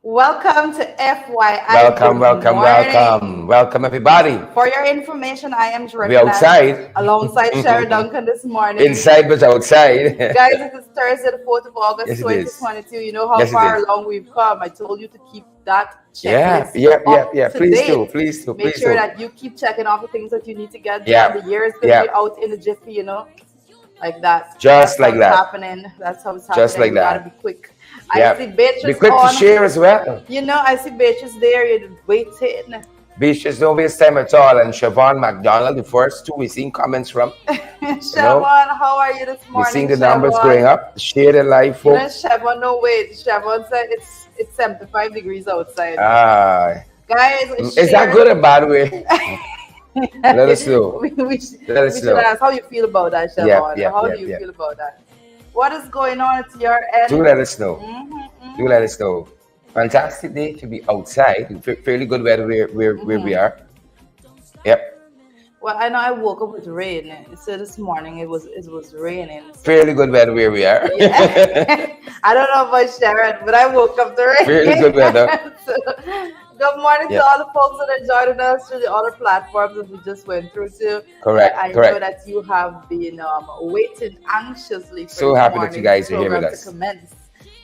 Welcome to FYI. Welcome, Good welcome, morning. welcome. Welcome, everybody. For your information, I am We Jordan outside. alongside Sharon Duncan this morning. Inside but outside. Guys, it is Thursday, the 4th of August, Yes, it is. 2022. You know how Yes, it far is. along we've come. I told you to keep that Yeah, checklist up to Please date. do, please do, Make please sure do. that you keep checking off the things that you need to get Yeah, done. The year is going to yeah. be out in a jiffy, you know, like that. Just That's like how that. it's happening. That's how it's happening. Just like We got to that. be quick. Yeah. I see Beatrice Be quick to on. share as well. You know, I see Beatrice there. You're waiting. Beatrice, don't waste time at all. And Siobhan McDonald, the first two, we've seen comments from. Siobhan, how are you this morning? We've seen the numbers going up. Share the live, You know, folks. Siobhan, no wait. Siobhan said it's 75 degrees outside. Guys, Is that good or bad way? Let us know. we Let us should know. ask how you feel about that, Siobhan. How do you yeah. feel about that? What is going on at your end? Do let us know. Mhm. Do let us know. Fantastic day to be outside. Fairly good weather where we are. Yep. Well, I know I woke up with rain. So this morning it was raining. Fairly good weather where we are. Yeah. I don't know about Sharon, but I woke up to rain. Fairly good weather. So, good morning to all the folks that are joining us through the other platforms that we just went through too. Correct. I know that you have been waiting anxiously for So this happy that you guys are here with program us. to commence.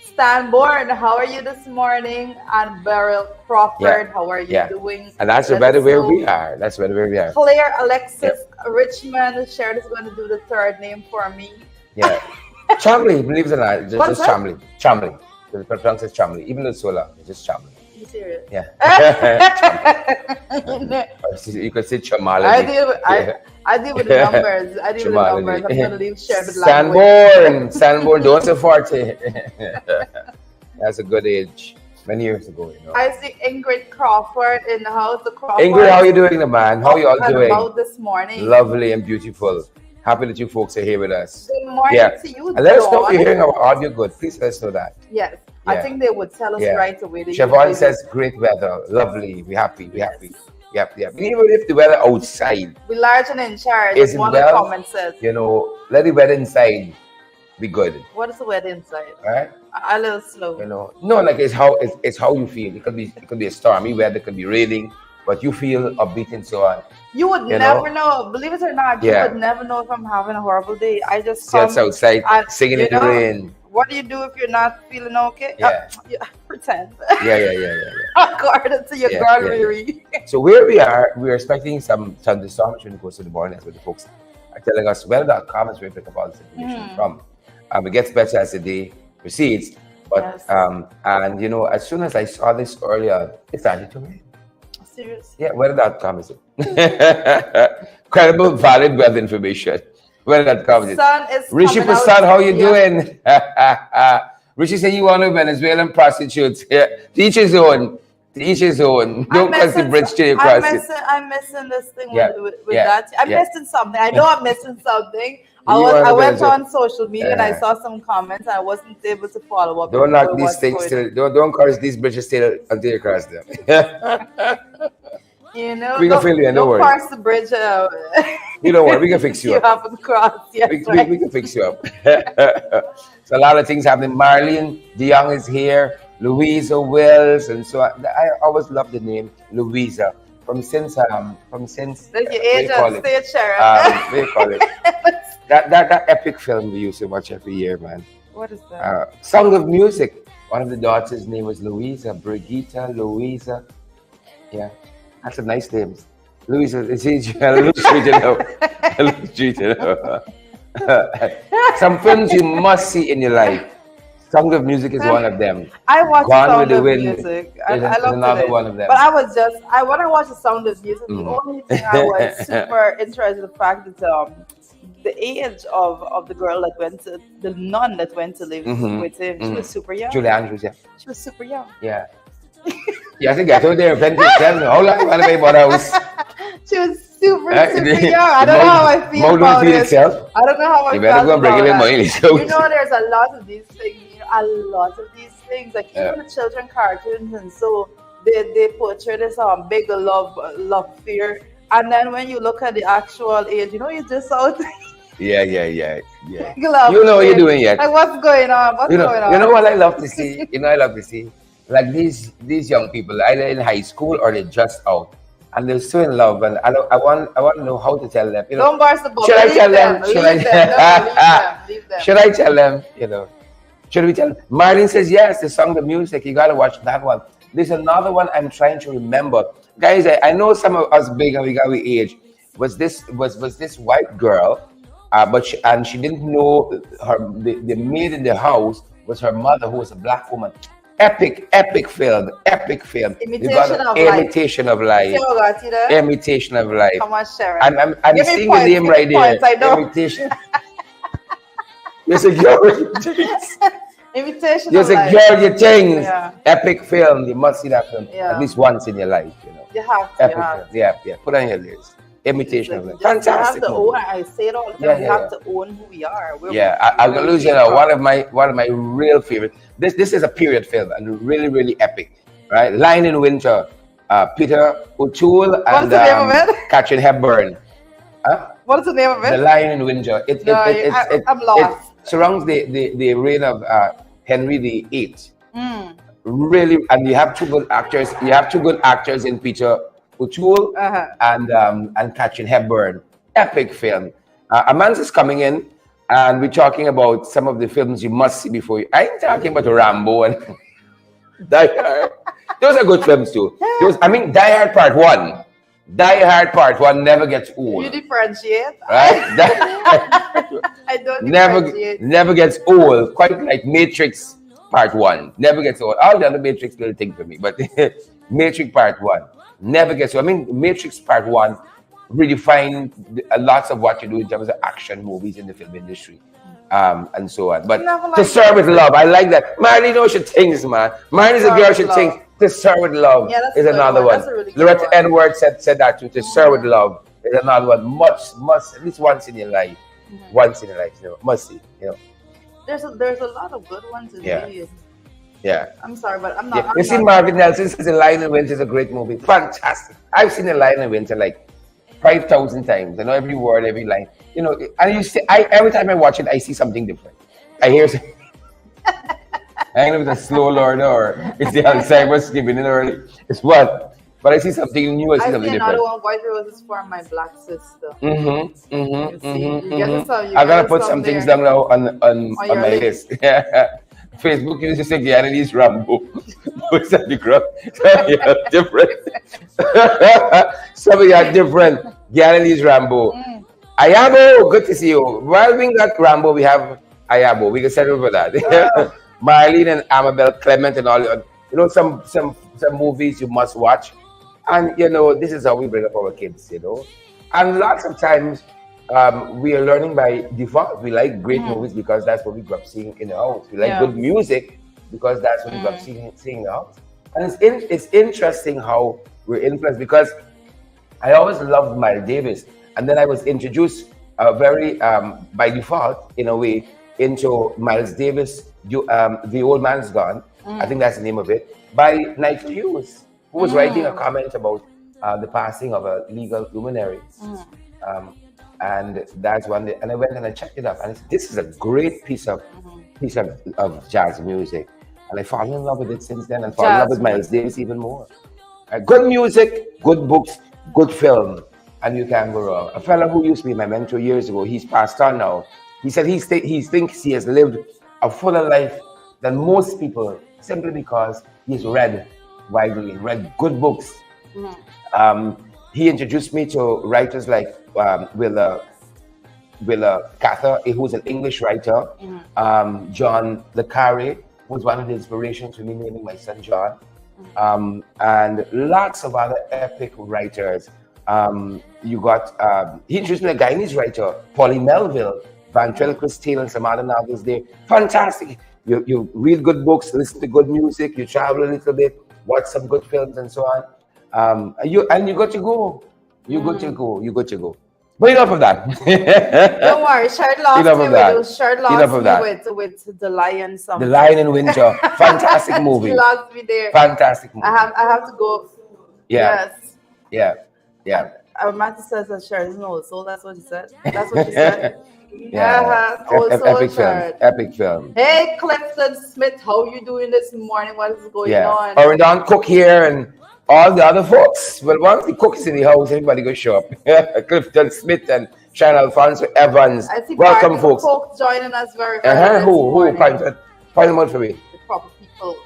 Stanborn, how are you this morning? And Beryl Crawford, how are you doing? And that's the weather where we are. That's the weather where we are. Claire Alexis Richmond, Sharon is going to do the third name for me. Yeah. Chamley, believe it or not, just that? Chamley. Chamley. The pronounce is Chamley. Even though it's so long, it's just Chamley. You serious? Yeah. You could say Chamali. I deal with the numbers. I deal with the numbers. I'm going to leave Sharon with language. Sanborn, don't say 40. That's a good age. Many years ago, you know. I see Ingrid Crawford in the house. Ingrid, how are you doing, man? How are you all doing? About this morning. Lovely and beautiful. Happy that you folks are here with us. Good morning to you. And let us know if you're hearing our audio good. Please let us know that. Yes. I think they would tell us right away. Siobhan says great weather. Lovely. We're happy. We're happy. Yep. Even if the weather outside. We're large and in charge. Isn't one of the comments says. You know, let the weather inside be good. What is the weather inside? Right? A little slow. You know, no, like it's how you feel. It could be a stormy weather, it could be raining, but you feel upbeat and so on. You would never know. Believe it or not, you would never know if I'm having a horrible day. I just come outside singing in the rain. What do you do if you're not feeling okay? Pretend. Yeah. According to your groggery. So where we are expecting some thunderstorms during the course of the morning. That's what the folks are telling us. Weather.com is where we pick up all this information from. It gets better as the day proceeds. But and you know, as soon as I saw this earlier, it started to rain. Serious? Yeah, weather.com is it? Credible, valid weather information. Weather.com is it? Sun is Rishi Prasad, how you doing? Rishi said you want a Venezuelan prostitute. Yeah. To each his own. Don't cross the bridge till you cross it. I'm missing this thing with Yeah. that. I'm missing something. I know I'm missing something. I went on social media and I saw some comments. I wasn't able to follow up. Don't knock these things till don't cross these bridges till until you cross them. You know, we can fill you in, don't worry. Cross the bridge. You don't worry, we can fix you up. You haven't crossed yet. We can fix you up. So a lot of things happening. Marlene DeYoung is here, Louisa Wills, and so on. I always love the name Louisa. From since Like your age on stage, Sharon. What do you call it? that epic film we used to watch every year, man. What is that? Song of Music. One of the daughters' name was Louisa, Brigitta, Louisa. Yeah, that's a nice name. Louisa, some films you must see in your life. Song of Music is one of them. I watched Sound of Music. I love another one of them. But when I watched the Sound of Music, the only thing I was super interested in the fact that the age of the girl that went to the nun that went to live with him, she was super young. Julie Andrews, she was super young. Yeah. I think I told her how long you want to be about house? She was super young. I don't know how I feel about it. Itself. I don't know how I feel. You better go and bring him money. You know, there's a lot of these things. Like even the children cartoons, and so they portray this big love fear, and then when you look at the actual age, you know, you just out. Yeah. You know what you're doing yet. Like, what's going on? What's going on? You know what I love to see? I love to see like these young people, either in high school or they're just out, and they're so in love, and I want to know how to tell them. Don't burst the bubble. Should I Leave tell them. them? Should Leave them. No, leave them. Leave them. Should I tell them? Should we tell them? Marlene says yes. The song, the music. You gotta watch that one. There's another one I'm trying to remember, guys. I know some of us big and we got we age. Was this white girl? But she didn't know the maid in the house was her mother, who was a black woman. Epic film. Imitation of Imitation of life. Imitation of life. Come on, Sharon. I'm seeing the name right there. I know. Imitation. There's a girl. Imitation There's of a life. girl, your things. Yeah. Epic film. You must see that film Yeah. at least once in your life. You have to. Epic film. Yeah. Put on your list. Imitation of life. Fantastic. You have to own. I say it all the time. We have to own who we are. I'm gonna lose one of my real favorite. This is a period film and really epic, right? Lion in Winter, Peter O'Toole and Katharine Hepburn. What is the name of it? The Lion in Winter. I'm lost. It surrounds the reign of Henry VIII. Really, and you have two good actors. You have two good actors in Peter O'Toole and Katharine Hepburn. Epic film. Amanda's is coming in, and we're talking about some of the films you must see before you. I ain't talking about Rambo and Die Hard. Those are good films too. Die Hard Part 1. Die Hard Part 1 never gets old. You differentiate? Right? I don't differentiate. Never gets old. Quite like Matrix Part 1. Never gets old. All the other Matrix little thing for me, but Matrix Part 1 never gets old. Matrix Part 1 redefined lots of what you do in terms of action movies in the film industry. And so on. But To Serve With Love, I like that. Marlene knows she thinks, man. Marlene is a girl, she thinks. To Serve With Love is another one. Really Loretta Edwards said that too. To Serve With Love is another one. Must at least once in your life. Once in your life, must see. There's a lot of good ones in movies. Yeah. I'm sorry, but I'm not. You see, Marvin Nelson says The Lion in Winter is a great movie. Fantastic. I've seen The Lion in Winter like 5,000 times. I know every word, every line. And you see, every time I watch it, I see something different. I hear something. I don't know if it's a slow learner or it's the Alzheimer's giving in early. It's what? But I see something new. I see something different. Another one, White Roses for my black sister. I gotta put some things down now on my list. Facebook used to say Galilee's Rambo. What's that the crap? Different. Some of you are different. Galilee's Rambo. Ayabo, good to see you. While we got Rambo, we have Ayabo. We can settle for that. Marlene and Amabel Clement and all, some movies you must watch. And, this is how we bring up our kids, And lots of times, we are learning by default. We like great movies because that's what we grew up seeing in the house. We like good music because that's what we grew up seeing in the house. And it's interesting how we're influenced because I always loved Miles Davis. And then I was introduced very, by default, in a way, into Miles Davis, The Old Man's Gone. I think that's the name of it, by Nigel Hughes, who was writing a comment about the passing of a legal luminary. And that's one day, and I went and I checked it up, and this is a great piece of jazz music. And I fallen in love with it since then, and fallen in love with Miles Davis even more. Good music, good books, good film, and you can't go wrong. A fellow who used to be my mentor years ago, he's passed on now. He said he thinks he has lived a fuller life than most people simply because he's read widely, read good books. He introduced me to writers like Willa Cather, who's an English writer. John Le Carre was one of the inspirations for me naming my son John. And lots of other epic writers. You got, he introduced me to a Guyanese writer, Pauline Melville, Ventriloquist Tale, and some other novels there. Fantastic. You read good books, listen to good music, you travel a little bit, watch some good films and so on. You got to go. You got to go. But enough of that. Don't worry, Shard lost me with The Lion. The Lion in Winter. Fantastic movie. She lost me there. Fantastic movie. I have to go. Yeah. Yes. Yeah. Matthew says that Sharon's no soul. That's what he said. That's what she said. Yeah. Also Epic film. Sharon. Epic film. Hey, Clifton Smith, how you doing this morning? What is going on? Or Don Cook here and all the other folks. Well, once the cook is in the house, everybody go show up. Clifton Smith and Sharon Alfonso Evans. I see welcome, folks. Joining us very early. Who? Point them out for me. The proper people.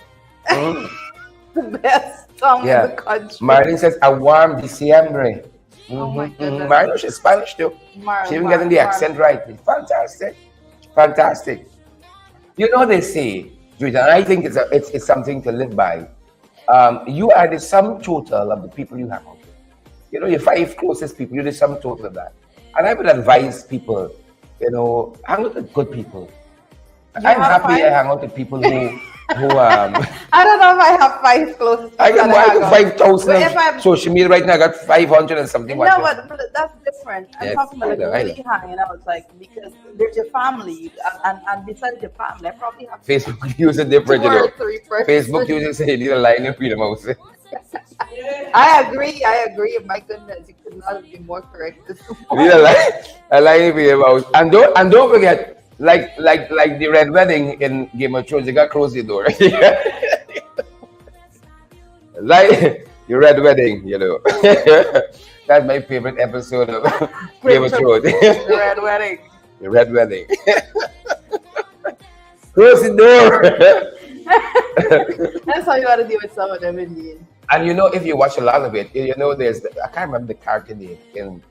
The best song in the country. Marlene says, a warm diciembre. Oh my goodness. Marlene, she's Spanish too. She even getting the accent right. It's fantastic. Fantastic. You know, they say, and I think it's something to live by. You are the sum total of the people you hang out with. You know, your 5 closest people, you're the sum total of that. And I would advise people, you know, hang out with good people. I'm happy I hang out with people who I don't know if I have 5 closest people. I got 5,000 social media right now. I got 500 and something. No, but that's different. I'm talking about really hanging out, like, because there's your family, and besides your family, I probably have Facebook user different, you know. 2 or 3 persons. Facebook user say you need a line in freedom house. I agree. My goodness, you could not be more correct this morning. You need a line in freedom house, and don't forget. Like the Red Wedding in Game of Thrones, they got close the door. Like the Red Wedding, you know. That's my favorite episode of Game of Thrones. The Red Wedding. The Red Wedding. Close the door. That's how you got to deal with some of them, indeed. And you know, if you watch a lot of it, you know, I can't remember the character name in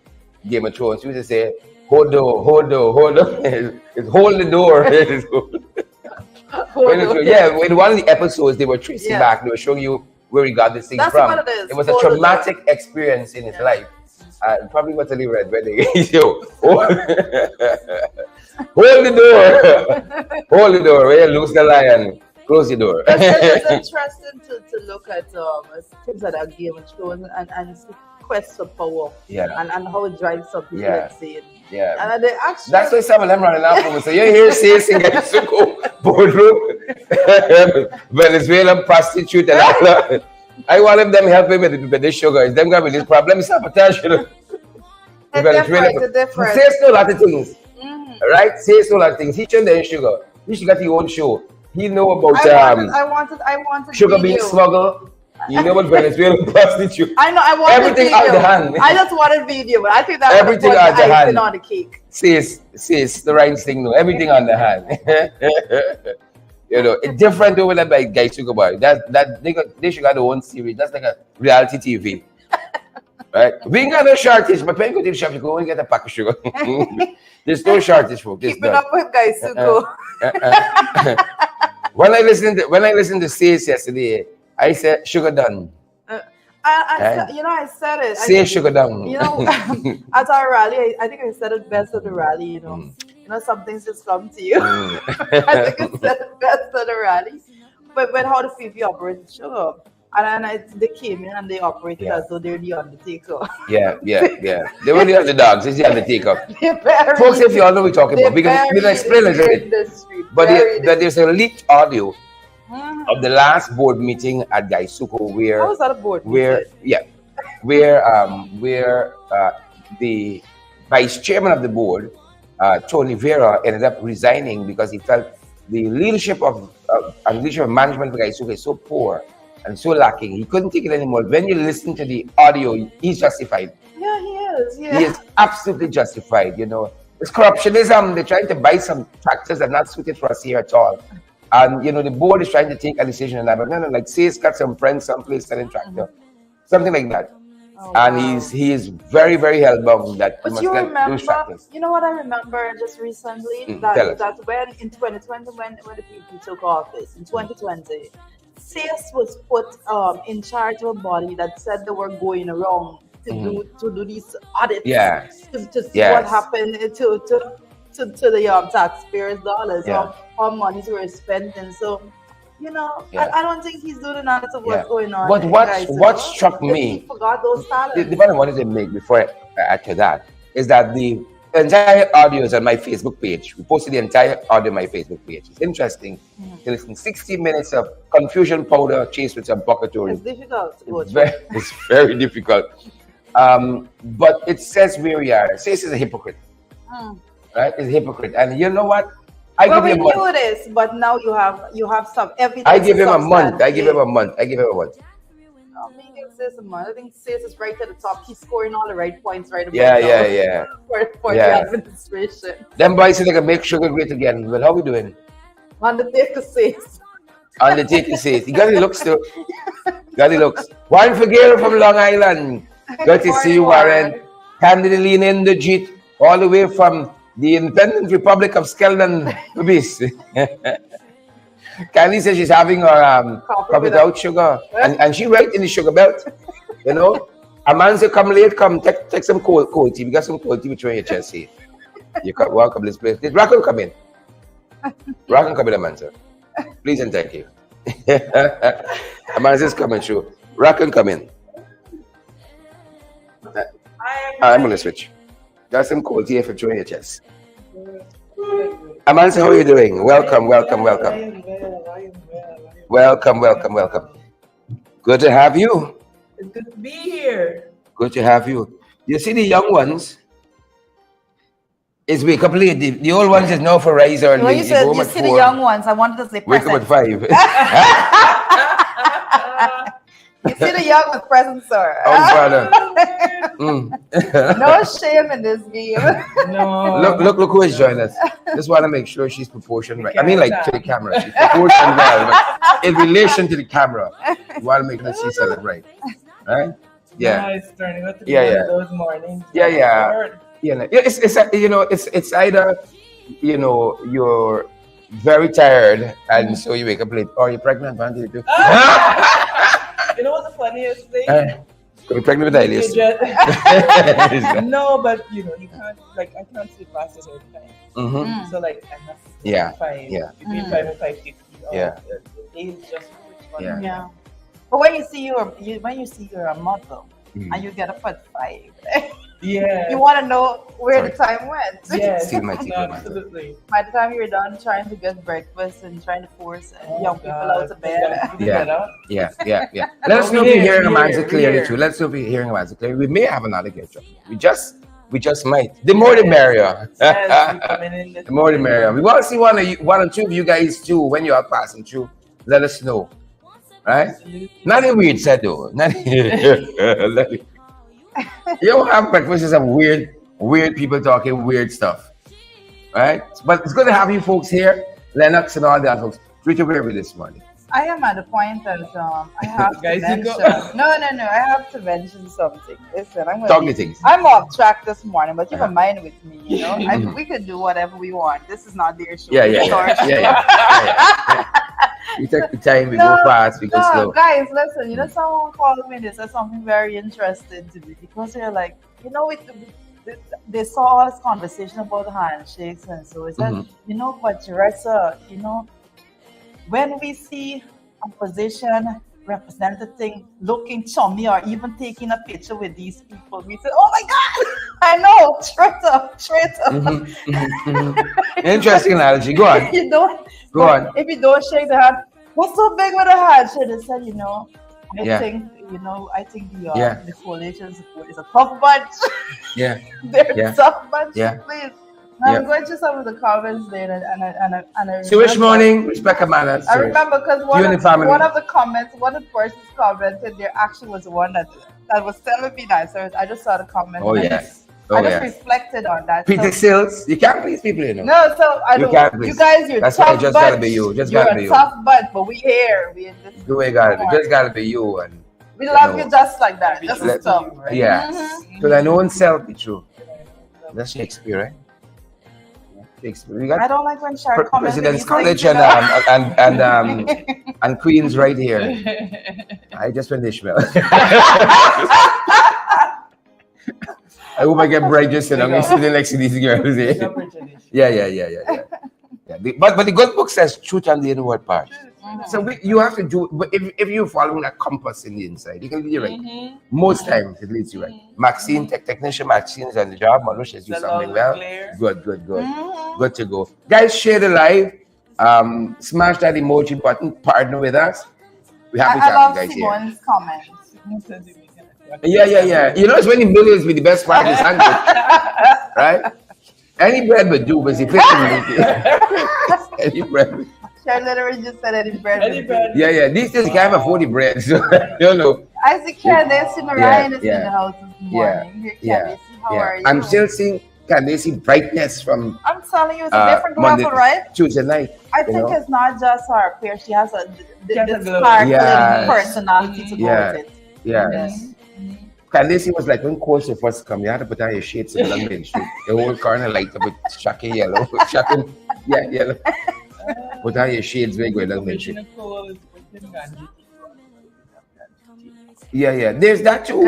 Game of Thrones. She used to say, hold on. It's hold the door. In one of the episodes, they were tracing back. They were showing you where he got this thing from. What it is. It was a traumatic experience in his life. Probably was a Red Wedding. So, hold the door. Hold the door. Where you lose the lion. Close the door. It's interesting to look at things like that Game of Thrones and quest for power. And how it drives up people insane. And they actually, that's why some of them running out for me. So you hear saying guys to go boardroom, Venezuelan prostitute and all that. I want them helping with the sugar. It's them got with this problem. Sabotage, you know. It's different. Says no lot of things. Right? Says no lot of things. He turned their sugar. He should get his own show. He know about I wanted sugar being smuggled. You know what Venezuelan prostitute? I know. I wanted everything out the hand. I just wanted video, but I think that everything on the hand. On the cake. Says the right thing. No, everything on the hand. You know, it's different over there by guys talk about it. That they should have their own series. That's like a reality TV, right? We ain't got no shortage. My parents go to the shop. You go and get a pack of sugar. There's no shortage, folks. Keeping up with guys Suko. When I listened to Says yesterday, I said sugar done. I said it. Say sugar done. You know, at our rally, I think I said it best at the rally. You know, some things just come to you. I think I said it best at the rally. But how the people operate sugar, and they came in and they operated as though they're the Undertaker. Yeah. They were the underdogs. It's the Undertaker. Folks, if you all know what we're talking about, because we can explain it. But there's a leaked audio of the last board meeting at Gaisuko where how was that a board meeting? where the vice chairman of the board, Tony Vera, ended up resigning because he felt the leadership of management of Gaisuko is so poor and so lacking. He couldn't take it anymore. When you listen to the audio, he's justified. Yeah, he is. Yeah. He is absolutely justified. You know, it's corruptionism. They're trying to buy some tractors that are not suited for us here at all. And, you know, the board is trying to take a decision on that. But no, like, say he's got some friends someplace selling tractor. Something like that. Oh, and wow. he is very, very hell-bound that but he must you get remember, those tractors. You know what I remember just recently? That when in 2020, when the people took office, in 2020, SACE was put in charge of a body that said they were going around to do these audits. To see what happened to the taxpayers' dollars, how monies were spent, and so you know, I don't think he's doing an answer of what's going on. But what struck me, he forgot those talents. The point I wanted to make before I add to that is that the entire audio is on my Facebook page. We posted the entire audio on my Facebook page. It's interesting to listen. 60 minutes of confusion powder chased with some bucketry. It's difficult. It's very difficult. But it says where we are. It says it's a hypocrite, right? It's a hypocrite, and you know what? Well, we knew this, but now you have some evidence. I give him a month. I give him a month. I give him a month. I mean, it's a month. I think Sis is right at the top. He's scoring all the right points right Yeah, about yeah, now yeah. for Yeah. the administration. Them boys say they can make sugar great again. Well, how we doing? Undertaker says. Undertaker says he got the looks too. Got the looks. Warren Figueroa from Long Island. Good to see you, Warren. Candidly in the jeet all the way from the Independent Republic of Skeldon. Candy says she's having her coffee without sugar, and she right in the sugar belt. You know, a man say come late, come take some cold tea. We got some cold tea between your chest here. You come welcome this place. Did Rocco come in? Rocco come in, man, sir. Please and thank you. A man says coming through. Rocco come in. I'm gonna switch. Got some cold tea for between your chest. Amansa, how are you doing? Welcome, welcome, welcome. Welcome, welcome, welcome. Good to have you. It's good to be here. Good to have you. You see the young ones, it's wake up late. The old ones is now for rise early. When you said you see the young ones, I wanted to say wake up present. at 5. You see the young with present, sir. Oh, brother. No shame in this game. No. Look who is joining us. Just want to make sure she's proportioned right. I mean, like to the camera. She's proportioned well, but in relation to the camera, you want to make sure she's set it right. Right? Yeah. No, it's turning out to be Yeah, one yeah. of those mornings. Yeah, yeah. Yeah, it's either you're very tired and so you wake up late, or you're pregnant. You know what the funniest thing? You're pregnant with Alias. No, but you can't, like, I can't sleep past a certain time. Mm-hmm. So like I have to sleep Yeah, at 5, yeah. between 5 and 5:50. Yeah. The day is just fun. Yeah. Yeah. But when you see you're a mother and you get up at 5, Yeah. you want to know where the time went. Yes, Steal my tea, absolutely. By the time you're done trying to get breakfast and trying to force young people out of bed. Yeah. Let us know if you're hearing Amanda clearly too. Let's know if you're hearing Amanda clearly. We may have another guest. We just might. The more the merrier. The more the merrier. We want to see one or two of you guys too when you are passing through. Let us know. Right? Nothing weird said though. You don't have breakfast with some weird people talking weird stuff. Right? But it's good to have you folks here. Lennox and all the other folks. Treat you very this morning. I am at the point that I have to Guys, you mention. go. No, I have to mention something. Listen, Things. I'm off track this morning, but keep Uh-huh. in mind with me, we could do whatever we want. This is not their show. Yeah. It's our show. We take the time, we go fast, we go slow. Guys, listen, someone called me and they said something very interesting to me because they're like, they saw all this conversation about handshakes and so it's like, but Teresa, when we see a position representative looking chummy or even taking a picture with these people, we say, oh my God, I know, traitor. Interesting analogy. Go on. Go on. If you don't shake the hand, what's so big with a handshake? They said, I think the coalition support is a tough bunch. Yeah. They're a tough bunch. Yeah. Please. Now I'm going through some of the comments there, and I So which morning, respect Amanda. I remember because one of the persons commented, there actually was one that was telling me that. So I just saw the comment. Oh, and yes. I just reflected on that. Peter Sills, you can't please people, No, so I don't. You guys, you're That's tough why it just bunch. gotta be you. Just you're gotta be a you. tough bunch, but we here. We in this. The way it gotta be. Just gotta be you. And we love you just like that. Just as tough. Right? Yes. So I know oneself be true. That's Shakespeare, right? Shakespeare. We got I don't like when Shark comments. President's College and Queens right here. I just went Ishmael. I hope I get bright just I'm sitting next to these girls. Yeah. But the good book says truth on the inward part. So you have to do, but if you're following a compass in the inside, you can lead you right. Most times it leads you right. Maxine, technician Maxine is on the job. Malush do something well. Good. Good to go. Guys, share the live. Smash that emoji button. Partner with us. We have to have you guys here. Simone's comments. Yeah. You know, it's when the millions be the best part of the sandwich, right? Any bread would do, but if it's any bread. She literally just said any bread. Any bread. Yeah. These days you can't afford the bread, so you know. I see Candace Ryan is in the Yeah. house this morning. Here, Candace, how are you? I'm still seeing Candace brightness from I'm telling you, it's a different Monday, level, right? Tuesday night. I think it's not just her appearance. She has this glow. sparkling Yes. personality to go with it. Yes. Candace was like when Course first come, you had to put on your shades in London Street. The whole corner light up with shocking yellow. Shocking, yellow. Put on your shades when you go London Street. Yeah. There's that too.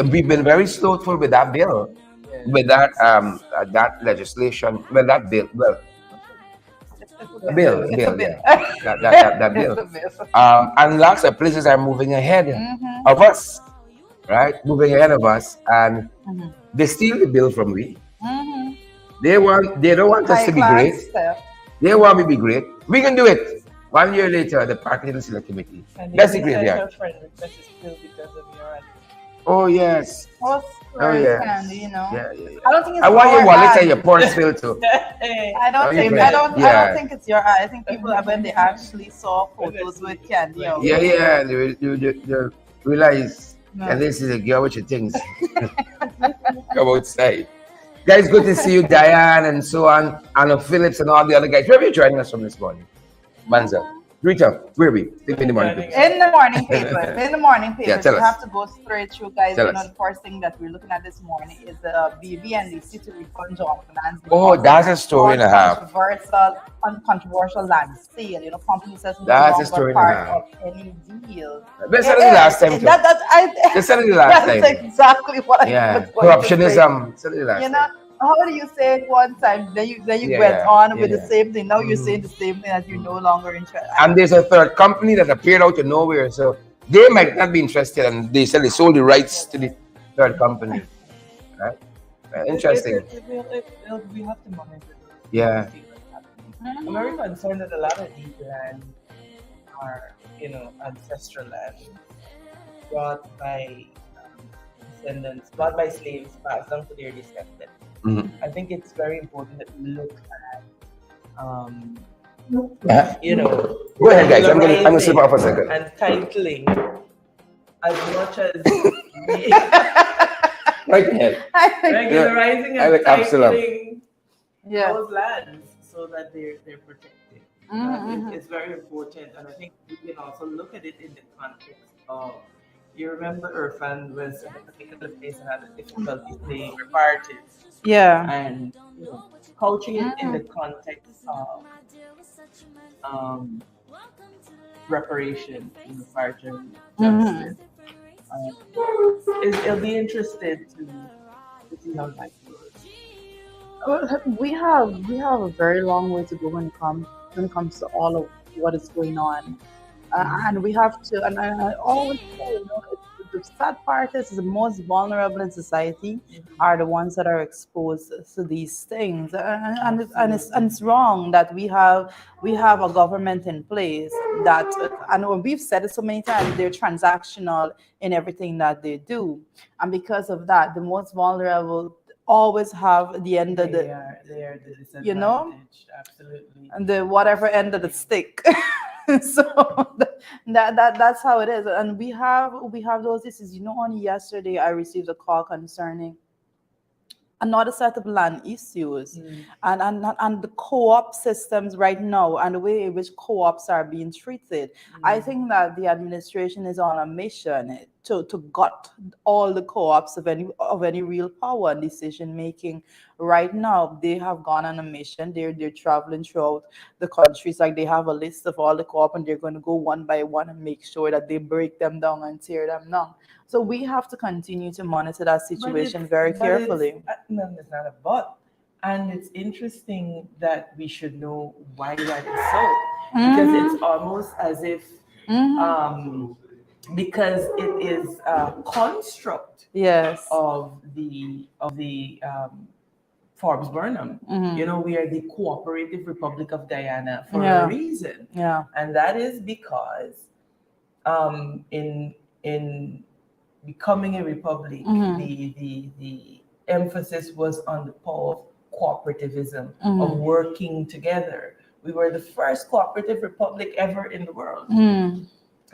We've been very slowful with that bill. With that that legislation. Well, that bill. Well, bill. Yeah. That bill. And lots of places are moving ahead of us. Right, moving ahead of us, and they steal the bill from we. They don't want us to be great. They want me to be great. We can do it. 1 year later, the party didn't select committee. That's the graveyard. Oh yes. Oh yes. Candy, you know. Yeah. I don't think it's I want your wallet ad. and your purse filled too. I don't think it's your ad. I think people when they actually saw photos with Candy. Yeah. They realize. No. And this is a girl with your things. Come outside. Guys, good to see you, Diane, and so on, Anna Phillips, and all the other guys. Where are you joining us from this morning? Banza. Rita, where are we? In the morning paper. In the morning paper. In the morning paper. Yeah, tell we us. have to go straight through, guys. Tell you know, us. the first thing that we're looking at this morning is the BB and the City Refund Job Finance. Oh, that's a story and a half. Uncontroversial land sale. You know, companies says no That's a longer story and a part half. of any deal. They said it the last time. Too. They said it the last time. That's exactly what I was going to say. Corruptionism. Said it the last You know, time. how do you say it one time, then you went on with the same thing. Now you're saying the same thing that you're no longer interested. And there's a third company that appeared out of nowhere, so they might not be interested, and they said they sold the rights to the third company. Right? Interesting. We have to monitor. Yeah. I'm very concerned that a lot of these lands are, ancestral land brought by descendants, brought by slaves, passed down to their descendants. I think it's very important that we look at, Go ahead, guys. I'm gonna slip off a second. And titling as much as right ahead. Regularizing and titling those lands so that they're protected. It's very important, and I think we can also look at it in the context of. You remember Irfan was at a particular place and had a difficulty saying Reparations. Yeah. And coaching it in the context of reparation in the Reparations justice. It'll be interested to see how that goes. We have a very long way to go when it comes to all of what is going on. And we have to, and I always say, the sad part is the most vulnerable in society are the ones that are exposed to these things, and it's wrong that we have a government in place that, and we've said it so many times, they're transactional in everything that they do, and because of that, the most vulnerable always have the end of the, they are the disadvantaged, absolutely, and the whatever end of the stick. So that's how it is, and we have those issues. Only yesterday I received a call concerning another set of land issues, and the co-op systems right now, and the way in which co-ops are being treated. I think that the administration is on a mission to gut all the co-ops of any real power and decision making. Right now, they have gone on a mission. They're traveling throughout the countries. Like, they have a list of all the co-op, and they're going to go one by one and make sure that they break them down and tear them down. So we have to continue to monitor that situation very carefully. No, there's not a but. And it's interesting that we should know why that is so. Because it's almost as if because it is a construct of the Forbes Burnham. We are the Cooperative Republic of Guyana for a reason. And that is because in becoming a republic, the emphasis was on the power of cooperativism, of working together. We were the first cooperative republic ever in the world. And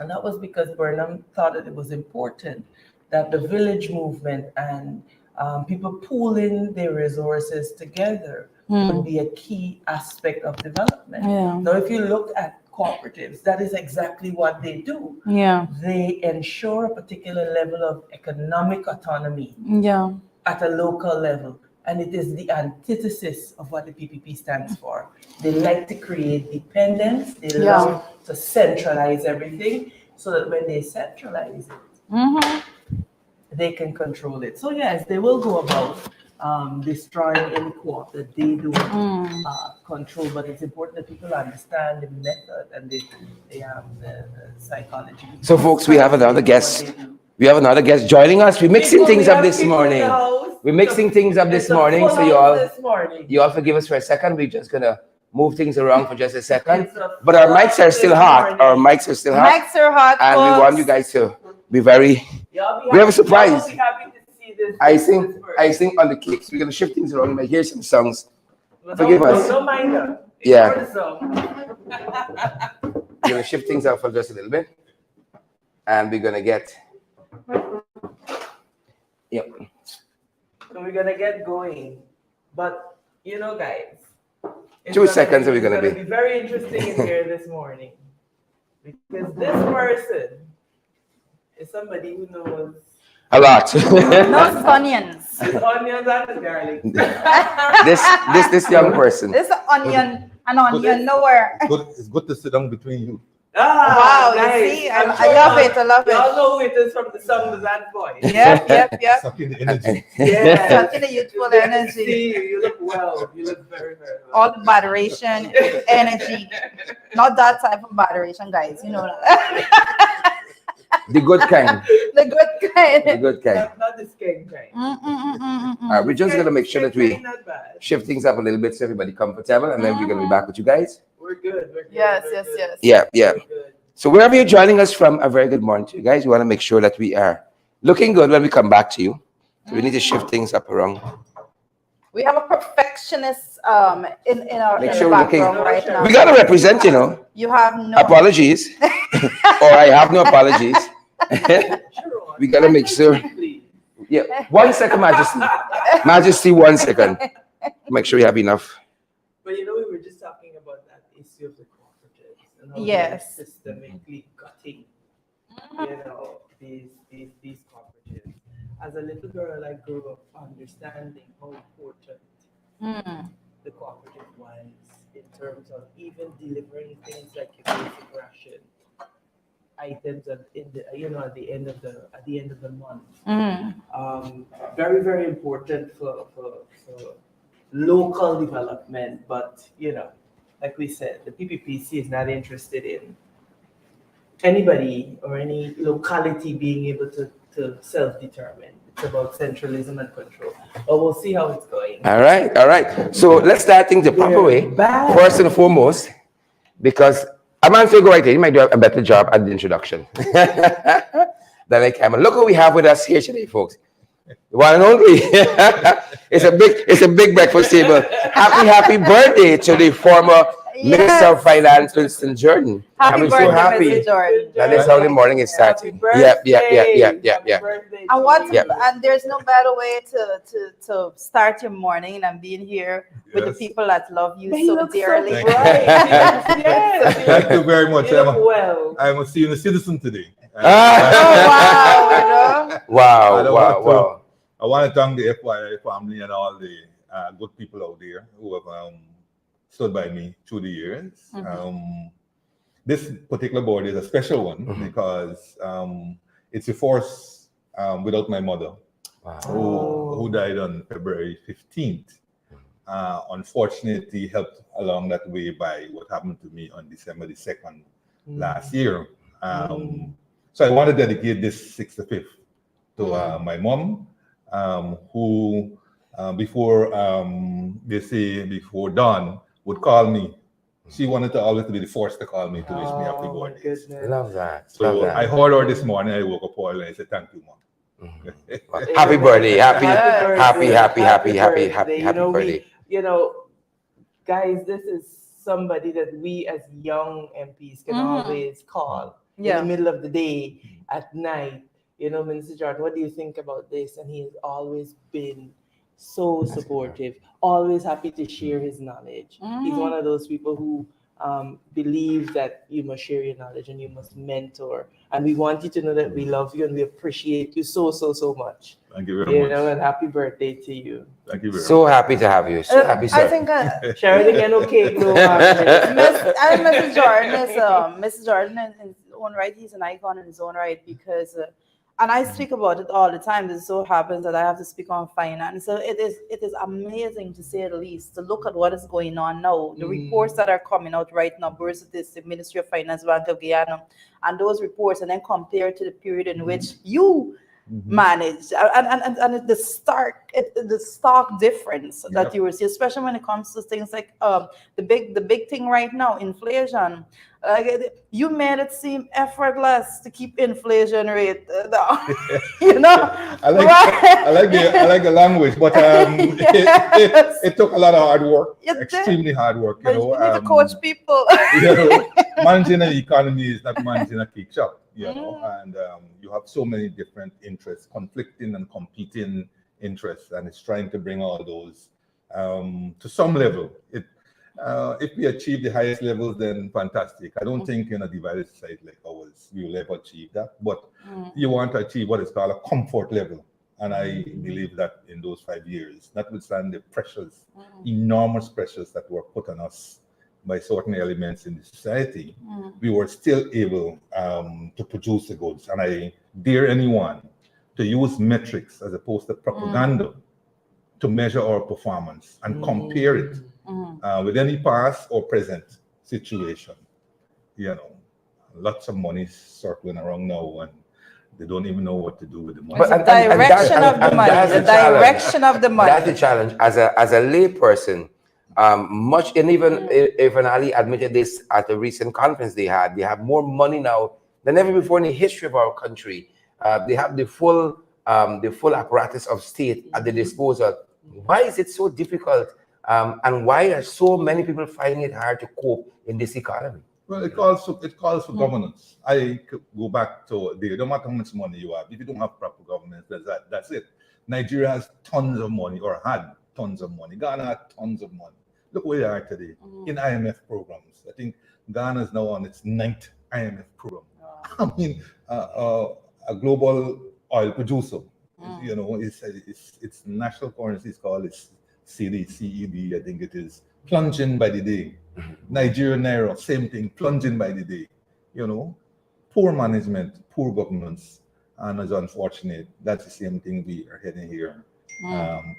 that was because Burnham thought that it was important that the village movement and people pooling their resources together would be a key aspect of development. Now, if you look at cooperatives, that is exactly what they do. They ensure a particular level of economic autonomy at a local level. And it is the antithesis of what the PPP stands for. They like to create dependence. They love to centralize everything so that when they centralize it, they can control it. So yes, they will go about destroying any co-op that they do control, but it's important that people understand the method and the psychology. So folks, we have another guest. We have another guest joining us. We're mixing things up this morning. We're mixing things up this morning, so you all forgive us for a second. We're just gonna move things around for just a second. But our mics are still hot. Our mics are still hot. Mics are hot, and folks. We want you guys to be very. We have a surprise. Icing on the cakes. We're gonna shift things around. You might hear some songs. Forgive us. Don't mind them. Yeah. We're gonna shift things up for just a little bit, and we're gonna get. Yep. So we're gonna get going, but you know, guys, 2 seconds are we gonna be very interesting in here this morning because this person is somebody who knows a lot. Knows onions. There's onions and garlic. this young person. This an onion nowhere. It's good to sit down between you. Wow, nice. You see, I love it. I love it. Y'all know it is from the song The Bad Boy. Yep. Sucking the energy. Yeah. Sucking the youthful energy. See, you look well. You look very, very well. All the moderation, energy. Not that type of moderation, guys. You know that. The good kind. The good kind. The good kind. Not the skank kind. All right, we're just gonna make sure that we shift things up a little bit so everybody comfortable, and then we're gonna be back with you guys. We're good. Yes. Yeah. So wherever you're joining us from, a very good morning to you guys. We want to make sure that we are looking good when we come back to you. So we need to shift things up around. We have a perfectionist in our Make sure we're background looking. right now. We gotta represent, you know. You have no apologies, or I have no apologies. We gotta make sure. Yeah, 1 second, Majesty. Majesty, 1 second. Make sure you have enough. But you know, we were just talking about that issue of the cooperatives and how Yes. they're systemically gutting, you know, these cooperatives. As a little girl, I grew up understanding how important the cooperative was in terms of even delivering things like your basic ration items at the end of the month. Very, very important for local development, but you know, like we said, the PPPC is not interested in anybody or any locality being able to self-determine. It's about centralism and control. But we'll see how it's going. All right. So let's start things the proper way. First and foremost, because I'm going to go right here. You might do a better job at the introduction than I can. But look what we have with us here today, folks. The one and only. It's a big breakfast table. Happy birthday to the former Minister of Finance, Winston Jordan. Happy birthday, so happy. Mr. Jordan. That is how the morning is starting. Yeah. And there's no better way to start your morning than being here with the people that love you so dearly. So yes. Thank you very much. I'm a senior citizen today. Wow. I want to thank the FYI family and all the good people out there who have stood by me through the years. This particular board is a special one because it's a force without my mother, who died on February 15th. Unfortunately, helped along that way by what happened to me on December the 2nd last year. So I want to dedicate this 65th to my mom, who before dawn would call me. She wanted to always be the first to call me to wish me happy birthday. Love that. So I heard her this morning. I woke up early and I said, "Thank you, Mom." Happy birthday. Happy birthday. birthday. Guys, this is somebody that we as young MPs can always call in the middle of the day, at night. Minister Jordan, what do you think about this? And he has always been so supportive, always happy to share his knowledge. He's one of those people who believe that you must share your knowledge and you must mentor. And we want you to know that we love you and we appreciate you so much. Thank you very much. And happy birthday to you. Thank you very So much. happy to have you. So happy, sir. I think Sheridan again, okay, Mrs. Jordan is Mrs. Jordan in his own right. He's an icon in his own right because, and I speak about it all the time. It so happens that I have to speak on finance. So it is amazing to say the least to look at what is going on now. The reports that are coming out right now versus the Ministry of Finance, Bank of Guyana, and those reports, and then compare to the period in which you managed, and the stark difference that you will see, especially when it comes to things like the big thing right now, inflation. You made it seem effortless to keep inflation rate down. I like the language, but it took a lot of hard work, extremely hard work. But you need to coach people. Managing an economy is not managing a cake shop, and you have so many different interests, conflicting and competing interests, and it's trying to bring all those to some level. If we achieve the highest levels, then fantastic. I don't think in a divided society like ours we will ever achieve that. But you want to achieve what is called a comfort level. And I believe that in those 5 years, notwithstanding the pressures, enormous pressures that were put on us by certain elements in the society, we were still able to produce the goods. And I dare anyone to use metrics as opposed to propaganda to measure our performance and compare it with any past or present situation. Lots of money circling around now, and they don't even know what to do with the money. But the direction of the money. The direction of the money. That's the challenge. As a lay person, much, and even Ali admitted this at the recent conference they have more money now than ever before in the history of our country. They have the full apparatus of state at their disposal. Why is it so difficult? And why are so many people finding it hard to cope in this economy? Well, it calls for governance. I go back to no matter how much money you have, if you don't have proper governance, that's it. Nigeria has tons of money, or had tons of money. Ghana had tons of money. Look where they are today in IMF programs. I think Ghana is now on its 9th IMF program. I mean, a global oil producer. Its national currency is called CED, I think it is, plunging by the day. Nigerian naira, same thing, plunging by the day. Poor management, poor governance, and it's unfortunate. That's the same thing we are heading here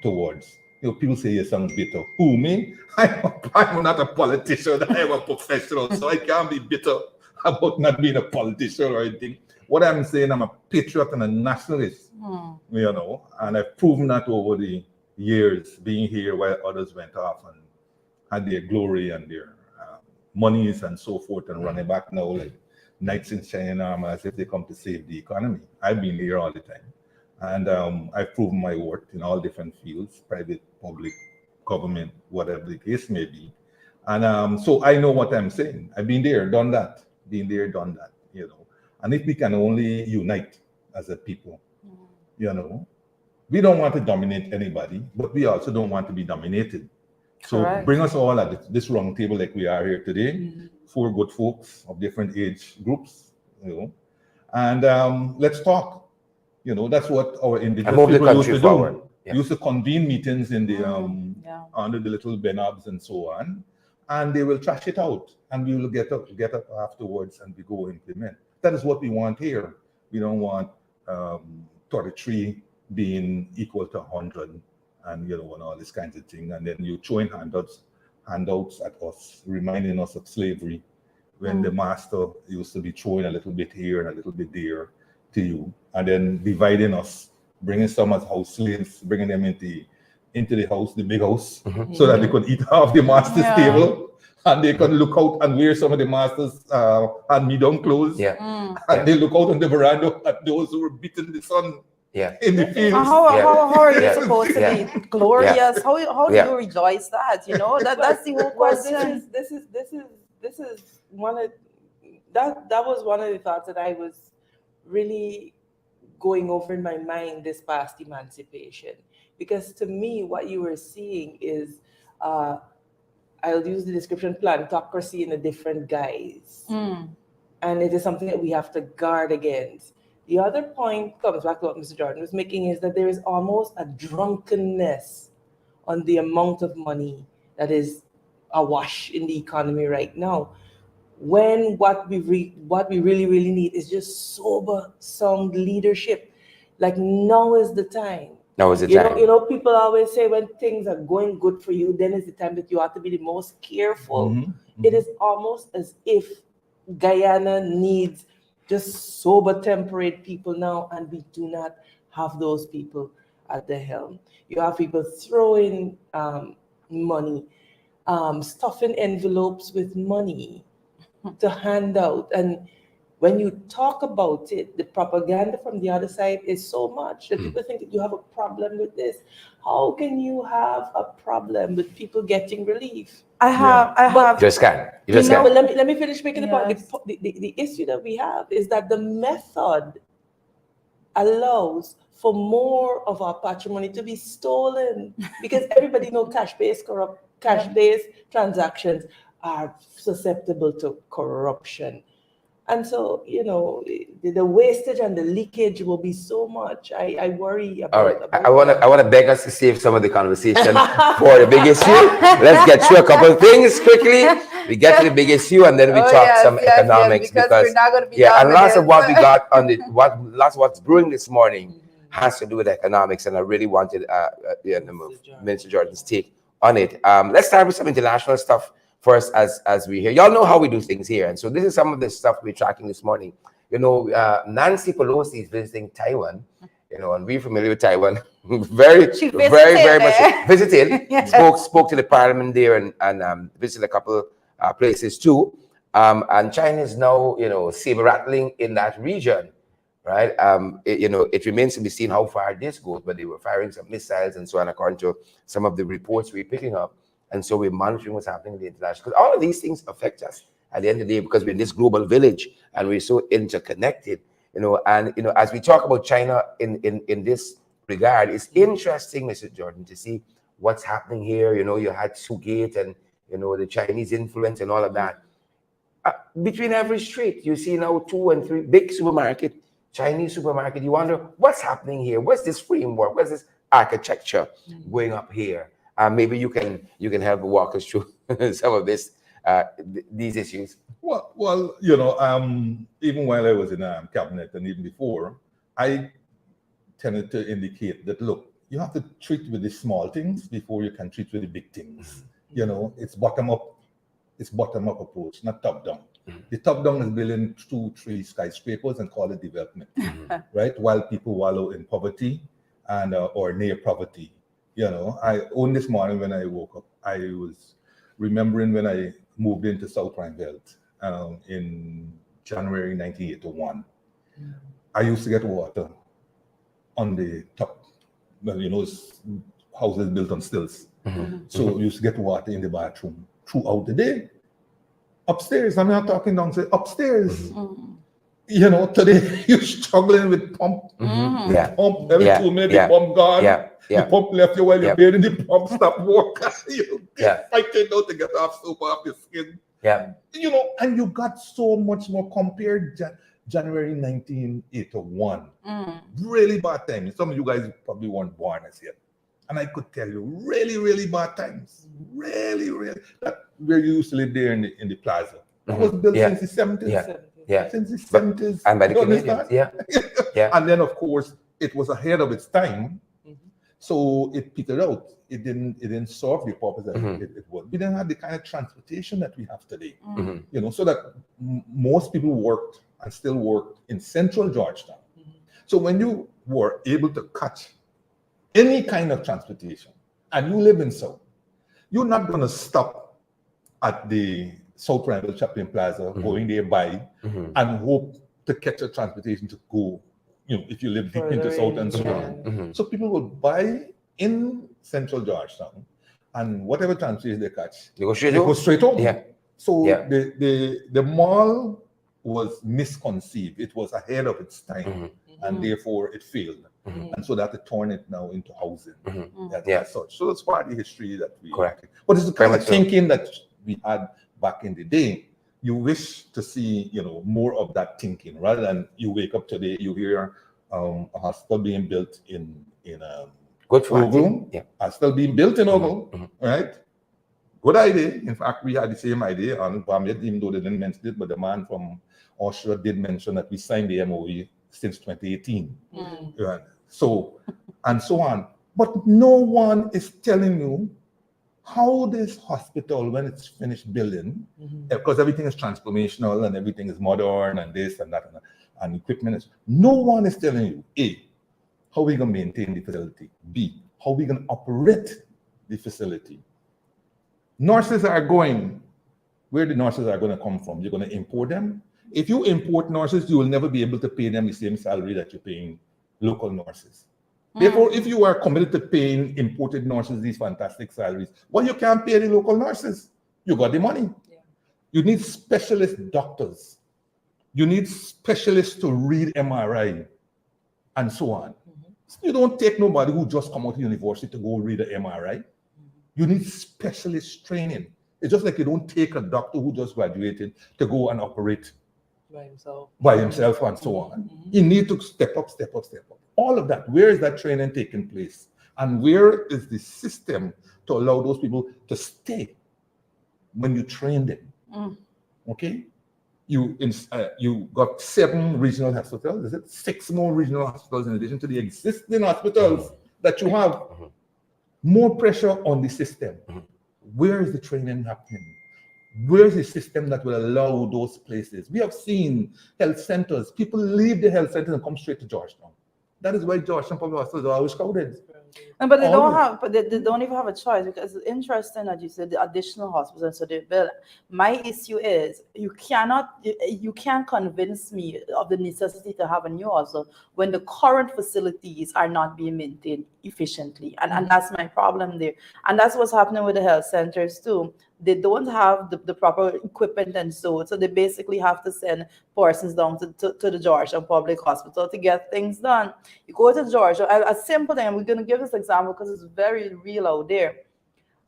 towards. People say you sound bitter. Who, me? I'm not a politician. I'm a professional, so I can't be bitter about not being a politician or anything. What I'm saying, I'm a patriot and a nationalist, and I've proven that over the years being here while others went off and had their glory and their monies and so forth, and running back now like knights in shining armor as if they come to save the economy. I've been here all the time, and I've proven my worth in all different fields, private, public, government, whatever the case may be. And so I know what I'm saying. I've been there, done that, And if we can only unite as a people, we don't want to dominate anybody, but we also don't want to be dominated. So Correct. Bring us all at this round table like we are here today, 4 good folks of different age groups, and let's talk. That's what our indigenous people used to do. Yeah. Used to convene meetings in the under the little benabs and so on, and they will trash it out, and we will get up afterwards and we go implement. That is what we want here. We don't want 33 being equal to 100, and and all this kinds of thing, and then you throwing handouts at us, reminding us of slavery, when the master used to be throwing a little bit here and a little bit there to you, and then dividing us, bringing some as house slaves, bringing them into the house, the big house, so that they could eat off the master's table, and they could look out and wear some of the master's hand-me-down clothes, and they look out on the veranda at those who were beating the sun in the fields. How are you supposed to be glorious? How do you rejoice that? That's the whole question. This is one of that was one of the thoughts that I was really going over in my mind this past emancipation, because to me what you were seeing is I'll use the description plantocracy in a different guise. And it is something that we have to guard against. The other point comes back to what Mr. Jordan was making, is that there is almost a drunkenness on the amount of money that is awash in the economy right now. When what we really need is just sober, sound leadership. Like, now is the time. Now is the time. People always say when things are going good for you, then is the time that you have to be the most careful. It is almost as if Guyana needs just sober, temperate people now, and we do not have those people at the helm. You have people throwing money, stuffing envelopes with money to hand out. And when you talk about it, the propaganda from the other side is so much that people think that you have a problem with this. How can you have a problem with people getting relief? I have. Just can. But let me finish making the point. The issue that we have is that the method allows for more of our patrimony to be stolen, because everybody knows cash-based transactions are susceptible to corruption. And so, the wastage and the leakage will be so much. I worry about. All right, I want to beg us to save some of the conversation for the big issue. Let's get through a couple of things quickly. We get to the big issue, and then we talk some economics, because we're not going to be and lots of what we got on lots of what's brewing this morning has to do with economics, and I really wanted Minister Jordan's take on it. Let's start with some international stuff first, as we hear. Y'all know how we do things here, and so this is some of the stuff we're tracking this morning. Nancy Pelosi is visiting Taiwan, and we're familiar with Taiwan. very much visited. Spoke to the parliament there, and visited a couple places too. And China is now, saber rattling in that region, right? It remains to be seen how far this goes, but they were firing some missiles and so on, according to some of the reports we're picking up. And so we're monitoring what's happening in the international, because all of these things affect us at the end of the day, because we're in this global village and we're so interconnected, as we talk about China in this regard, it's interesting, Mr. Jordan, to see what's happening here. You had Sugate and, the Chinese influence and all of that. Between every street, you see now 2 and 3 big supermarket, Chinese supermarket. You wonder what's happening here. What's this framework? What's this architecture going up here? Maybe you can help walk us through some of these issues. Well, even while I was in cabinet and even before, I tended to indicate that, look, you have to treat with the small things before you can treat with the big things. It's bottom up. It's bottom up approach, not top down. The top down is building 2-3 skyscrapers and call it development, right? While people wallow in poverty and or near poverty. I own this morning when I woke up, I was remembering when I moved into South Rhine Belt in January 1981. I used to get water on the top, houses built on stilts. So I used to get water in the bathroom throughout the day. Upstairs, I'm not talking downstairs, upstairs. Today you're struggling with pump. Pump every 2 minutes, the pump gone. The pump left you while you're bathing, the pump stopped working. Fighting out to get off soap off your skin. And you got so much more compared January 1981. Really bad times. Some of you guys probably weren't born as yet. And I could tell you, really, really bad times. Really, really. Where you used to live there in the plaza. That was built since the 70s. Since the 70s. And by the Canadians. And then, of course, it was ahead of its time. So it petered out. It didn't serve the purpose that it was. We didn't have the kind of transportation that we have today. So that most people worked and still work in central Georgetown. So when you were able to catch any kind of transportation and you live in South, you're not going to stop at the South Randall Chaplain Plaza, going there by and hope to catch a transportation to go, if you live deep into South and so on. So people will buy in Central Georgetown, and whatever transfers they catch, they go straight home. Yeah. So the mall was misconceived. It was ahead of its time, and therefore it failed. And so that they turn it now into housing. As such. So that's part of the history that we. Correct. But it's the kind of thinking that we had back in the day. You wish to see, more of that thinking, rather than you wake up today, you hear a hospital being built in Ogle, hospital being built in Ogle, right? Good idea. In fact, we had the same idea on Bamyet, even though they didn't mention it, but the man from Austria did mention that we signed the MOE since 2018. Right? So, and so on. But no one is telling you how this hospital, when it's finished building, because everything is transformational and everything is modern and this and that and equipment is, no one is telling you, A, how we going to maintain the facility, B, how we going to operate the facility. Nurses are going, where the nurses are going to come from? You're going to import them. If you import nurses, you will never be able to pay them the same salary that you're paying local nurses. Therefore, if you are committed to paying imported nurses these fantastic salaries, well, you can't pay the local nurses. You got the money. You need specialist doctors. You need specialists to read MRI and so on. You don't take nobody who just come out of university to go read an MRI. You need specialist training. It's just like you don't take a doctor who just graduated to go and operate by himself and so on. You need to step up. All of that, where is that training taking place? And where is the system to allow those people to stay when you train them? Okay? You got 7 regional hospitals, is it? 6 more regional hospitals in addition to the existing hospitals that you have. More pressure on the system. Where is the training happening? Where is the system that will allow those places? We have seen health centers. People leave the health center and come straight to Georgetown. That is why Georgetown public hospitals are always crowded. But they don't have, but they don't even have a choice, because it's interesting that you said the additional hospitals, so they build. My issue is you can't convince me of the necessity to have a new hospital when the current facilities are not being maintained efficiently, and that's my problem there. And that's what's happening with the health centers too. They don't have the proper equipment and so they basically have to send persons down to the Georgetown Public Hospital to get things done. You go to Georgia, a simple thing, and we're going to give this example because it's very real out there.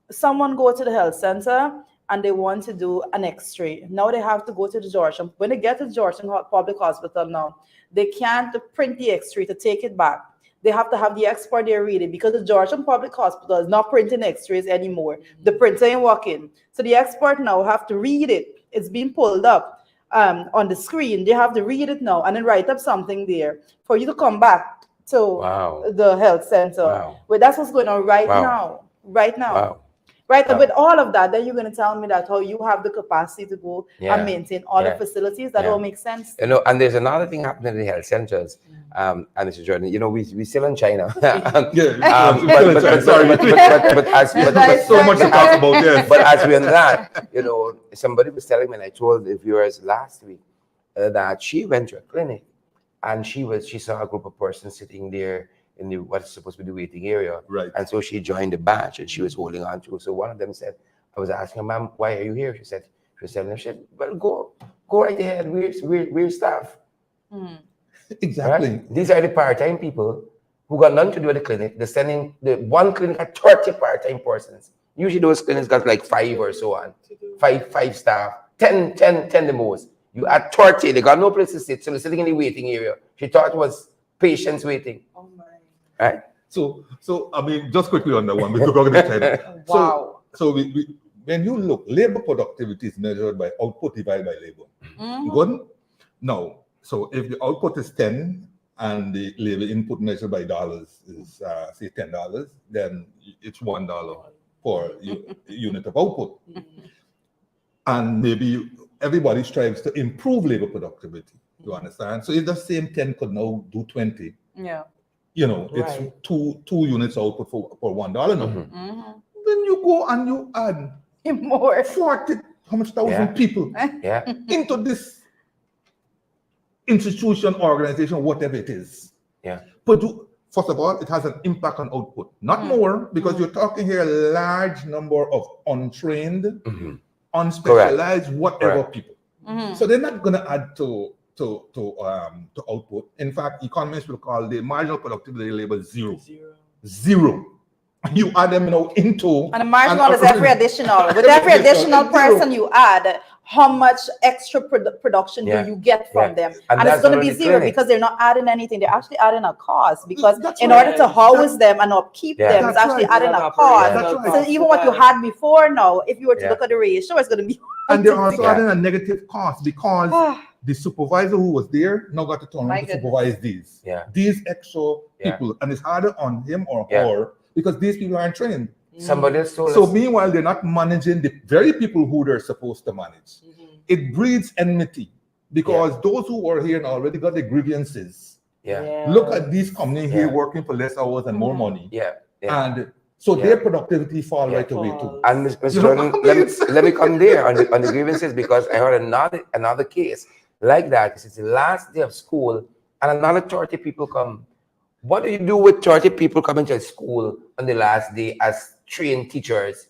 Someone go to the health center and they want to do an x-ray. Now they have to go to the Georgetown. When they get to the Georgetown Public Hospital now, they can't print the x-ray to take it back. They have to have the expert there read it, because the Georgetown Public Hospital is not printing x-rays anymore. The printer ain't working. So the expert now have to read it. It's being pulled up on the screen. They have to read it now and then write up something there for you to come back to the health center. Well, that's what's going on right now. Right, with all of that, then you're going to tell me that how you have the capacity to go and maintain all the facilities. That all makes sense. And there's another thing happening in the health centers. And Mr. Jordan, we still in China. But so much to talk about this. But as we're in that, somebody was telling me, and I told the viewers last week that she went to a clinic and she saw a group of persons sitting there in what's supposed to be the waiting area. Right. And so she joined the batch and she was holding on to. So one of them said, I was asking her, ma'am, why are you here? She said, well, go right ahead. We're staff. Exactly. Right? These are the part-time people who got nothing to do with the clinic. They're sending the one clinic at 30 part-time persons. Usually those clinics got like 5 or so on. Five staff, 10 the most. You add 30, they got no place to sit, so they're sitting in the waiting area. She thought it was patients waiting. Oh my. Right? So I mean, just quickly on that one, because we're going to time. Wow. So we when you look, labor productivity is measured by output divided by labor. Good? Now, so if the output is 10 and the labor input measured by dollars is say $10, then it's $1 per unit of output. And maybe everybody strives to improve labor productivity. You understand? So if the same 10 could now do 20, it's two units output for $1 now. Then you go and you add more 40 thousand people into this institution, organization, whatever it is. Yeah. But first of all, it has an impact on output. Not more, because you're talking here a large number of untrained, unspecialized, whatever people. So they're not going to add to output. In fact, economists will call the marginal productivity label zero. You add them into, and the marginal is every additional. With every additional person you add, how much extra production do you get from them? And it's going to be zero because they're not adding anything. They're actually adding a cost, because in order to house them and upkeep them, it's actually adding a cost. So even what you had before now, if you were to look at the ratio, it's going to be. And they're also adding a negative cost, because the supervisor who was there now got to turn around to supervise these extra people, and it's harder on him or her because these people aren't trained. Somebody else told us. So meanwhile, they're not managing the very people who they're supposed to manage. It breeds enmity, because those who are here and already got the grievances. Look at these companies here working for less hours and more money. And so their productivity fall right away too. And Mr. Jordan, let me come there on the grievances, because I heard another case like that. It's the last day of school and another 30 people come. What do you do with 30 people coming to school on the last day as trained teachers,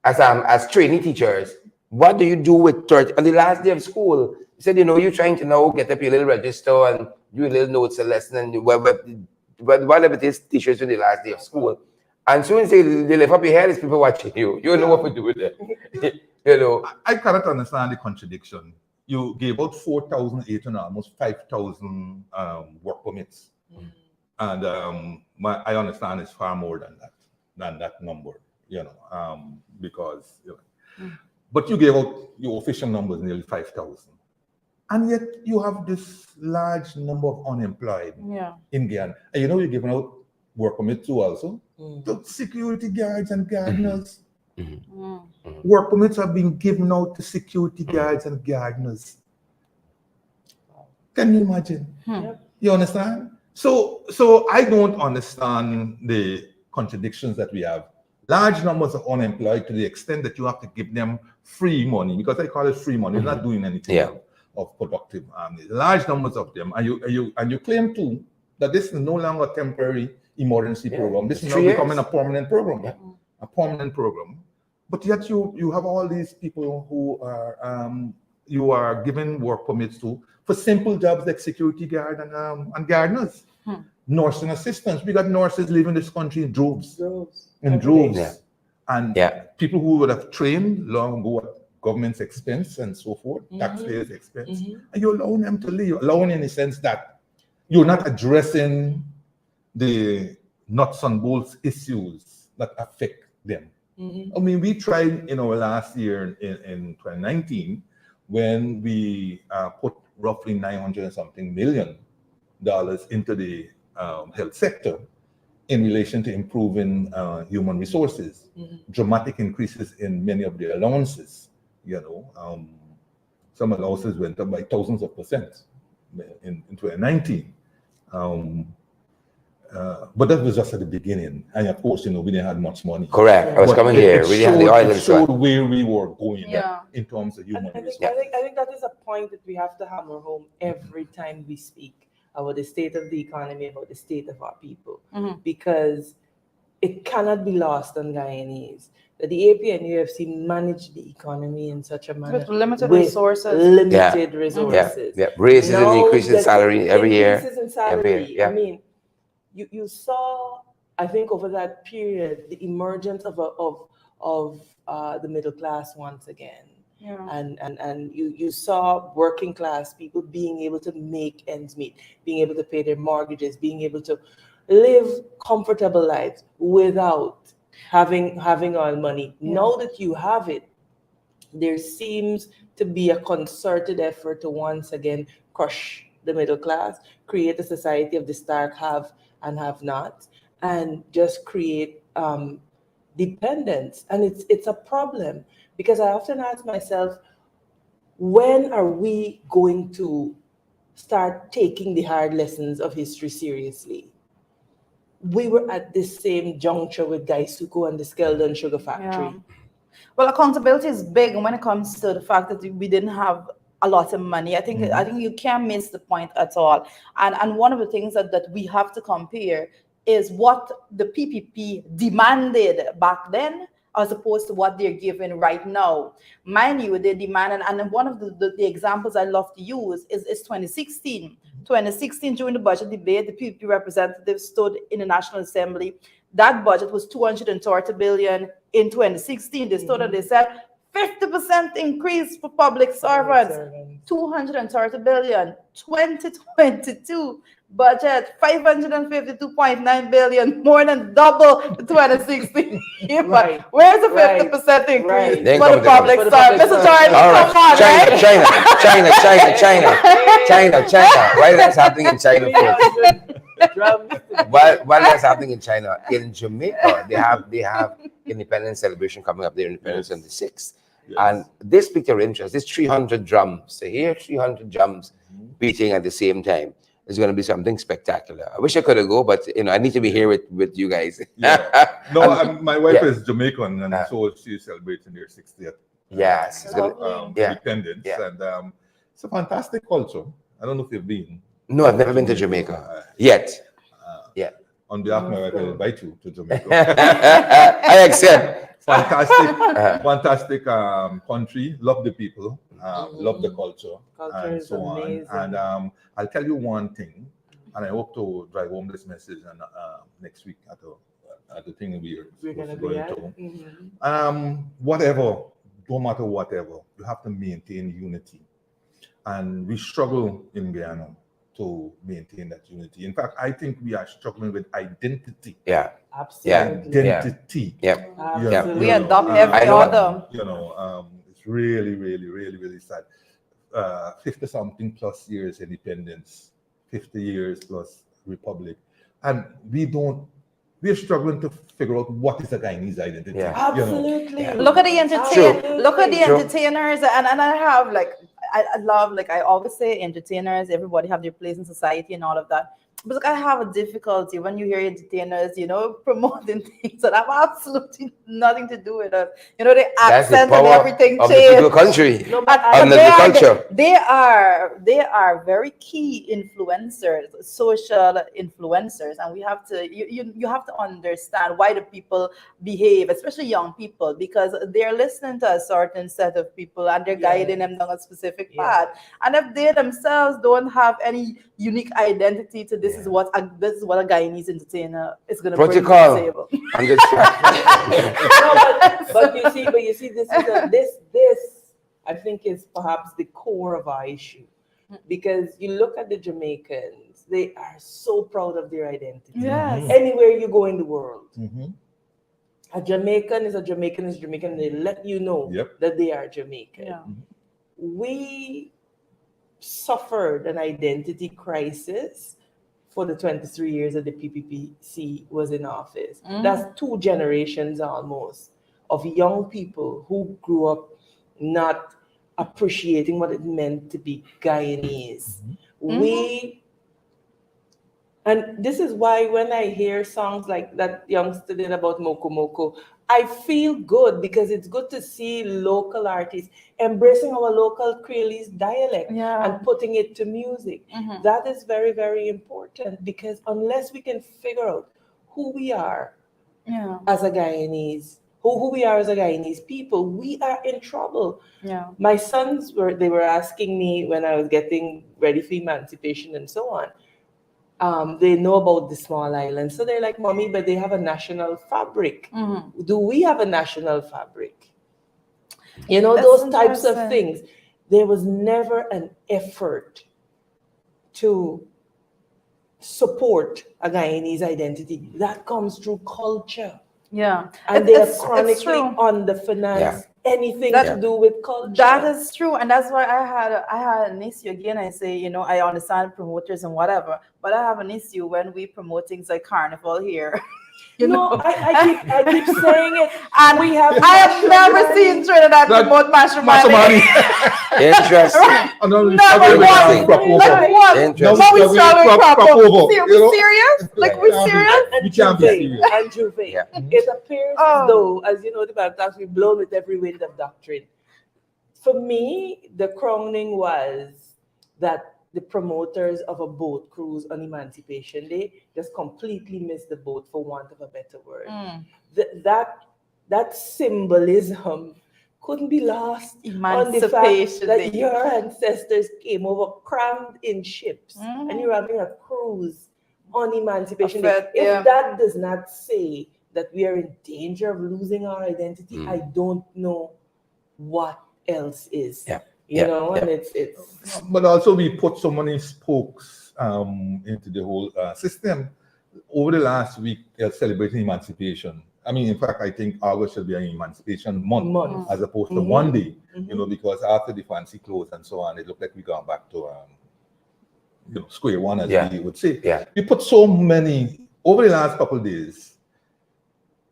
as trainee teachers? What do you do with 30 on the last day of school? You said, you're trying to now get up your little register and do a little notes a lesson and whatever it is teachers do the last day of school. And soon as they lift up your head, it's people watching you. You don't know what to do with it. I cannot understand the contradiction. You gave out 4,800, almost 5,000 work permits. And I understand it's far more than that number, because, but you gave out your official numbers, nearly 5,000. And yet you have this large number of unemployed in Guyana. And you're giving out work permits too also. To security guards and gardeners. Work permits are being given out to security guards and gardeners. Can you imagine? You understand? So I don't understand the contradictions that we have. Large numbers of unemployed to the extent that you have to give them free money, because I call it free money. You're not doing anything of productive. Large numbers of them, and you claim too that this is no longer a temporary emergency program. This is now becoming a permanent program. A permanent program. But yet you have all these people who are you are giving work permits to for simple jobs like security guard and gardeners. Nursing assistants. We got nurses leaving this country in droves. And people who would have trained long ago at government's expense and so forth, taxpayers' expense, and you're allowing them to leave, allowing in the sense that you're not addressing the nuts and bolts issues that affect them. I mean, we tried in our last year in 2019 when we put roughly $900 and something million into the health sector in relation to improving human resources. Dramatic increases in many of the allowances. Some allowances went up by thousands of percent in 2019. But that was just at the beginning, and of course, we didn't have much money. Correct. I was coming here. We didn't have the oil. It showed where we were going in terms of human resources. I think that is a point that we have to hammer home every time we speak about the state of the economy, about the state of our people, because it cannot be lost on Guyanese that the AP and UFC manage the economy in such a manner with limited resources. Raises and increases in salary every year. Increases in salary. I mean, you saw, I think, over that period, the emergence of the middle class once again. And you saw working class people being able to make ends meet, being able to pay their mortgages, being able to live comfortable lives without having all money. Now that you have it, there seems to be a concerted effort to once again crush the middle class, create a society of the stark have and have not, and just create dependence. And it's a problem, because I often ask myself, when are we going to start taking the hard lessons of history seriously? We were at this same juncture with Gaisuku and the Skeldon Sugar Factory. Well, accountability is big when it comes to the fact that we didn't have a lot of money. I think you can't miss the point at all. And one of the things that we have to compare is what the PPP demanded back then as opposed to what they're giving right now. Mind you, they demand, and one of the examples I love to use is 2016. 2016, during the budget debate, the PPP representatives stood in the National Assembly. That budget was 230 billion in 2016. They stood and they said 50% increase for public servants, 230 billion. 2022 budget 552.9 billion, more than double the 2016. Right. Where's the 50% increase Right. for the public service? Mr. Jordan, come on, China. Why that's happening in China? What is happening in China? In Jamaica, they have independence celebration coming up. Their independence on the 6th. Yes. And this piqued your interest. This 300 drums. So here, 300 drums beating at the same time. It's going to be something spectacular. I wish I could go, but I need to be here with you guys. Yeah. No, my wife is Jamaican, and so she's celebrating their 60th. Yes, independence, and it's a fantastic culture. I don't know if you've been. No, I've never been to Jamaica yet. On behalf of my wife, I invite you to Jamaica. I accept. Fantastic country. Love the people. Love the culture and so on. And I'll tell you one thing, and I hope to drive home this message and next week at the thing we're going to go. Whatever, no matter whatever, you have to maintain unity, and we struggle in Guyana to maintain that unity. In fact, I think we are struggling with identity. Yeah, absolutely. Identity. Yeah, absolutely. We adopt every other. It's really, really, really, really sad. 50-something plus years independence, 50 years plus republic, and we're struggling to figure out what is a Guyanese identity. Yeah. Absolutely. Look at the entertainers, and I have I love, I always say, entertainers, everybody have their place in society and all of that. But I have a difficulty when you hear entertainers, promoting things that have absolutely nothing to do with us. The accent and everything changed. The country, under the culture. They are very key influencers, social influencers, and we have to you have to understand why the people behave, especially young people, because they're listening to a certain set of people and they're guiding them down a specific path. And if they themselves don't have any unique identity to this is what a Guyanese entertainer is going to bring to the table. But you see, this I think is perhaps the core of our issue, because you look at the Jamaicans; they are so proud of their identity. Yes. Anywhere you go in the world, a Jamaican is a Jamaican is Jamaican. They let you know that they are Jamaican. Yeah. We suffered an identity crisis for the 23 years that the PPPC was in office. That's 2 generations almost of young people who grew up not appreciating what it meant to be Guyanese. And this is why when I hear songs like that youngster did about Moko Moko, I feel good, because it's good to see local artists embracing our local Creolese dialect and putting it to music. That is very, very important, because unless we can figure out who we are as a Guyanese, who we are as a Guyanese people, we are in trouble. My sons were asking me when I was getting ready for emancipation and so on. They know about the small islands. So they're like, Mommy, but they have a national fabric. Do we have a national fabric? Those types of things. There was never an effort to support a Guyanese identity. That comes through culture. Yeah. And they are chronically on the finance. Anything to do with culture. That is true, and that's why I had an issue again. I say, I understand promoters and whatever, but I have an issue when we promote things like Carnival here. I keep saying it, and I have never seen Trinidad promote Mashumani. Interesting. Now we struggling crop over. Serious? Like we serious? And Juve. It appears as though, as you know, the Baptists, we've blown with every wind of doctrine. For me, the crowning was that the promoters of a boat cruise on Emancipation Day just completely missed the boat, for want of a better word. That symbolism couldn't be lost on the fact that your ancestors came over crammed in ships and you're having a cruise on Emancipation Day. If that does not say that we are in danger of losing our identity, I don't know what else is. You know, and it's. But also we put so many spokes into the whole system. Over the last week, celebrating emancipation. I mean, in fact, I think August should be an emancipation month as opposed to one day. You know, because after the fancy clothes and so on, it looked like we gone back to square one, as we would say. We put so many over the last couple of days.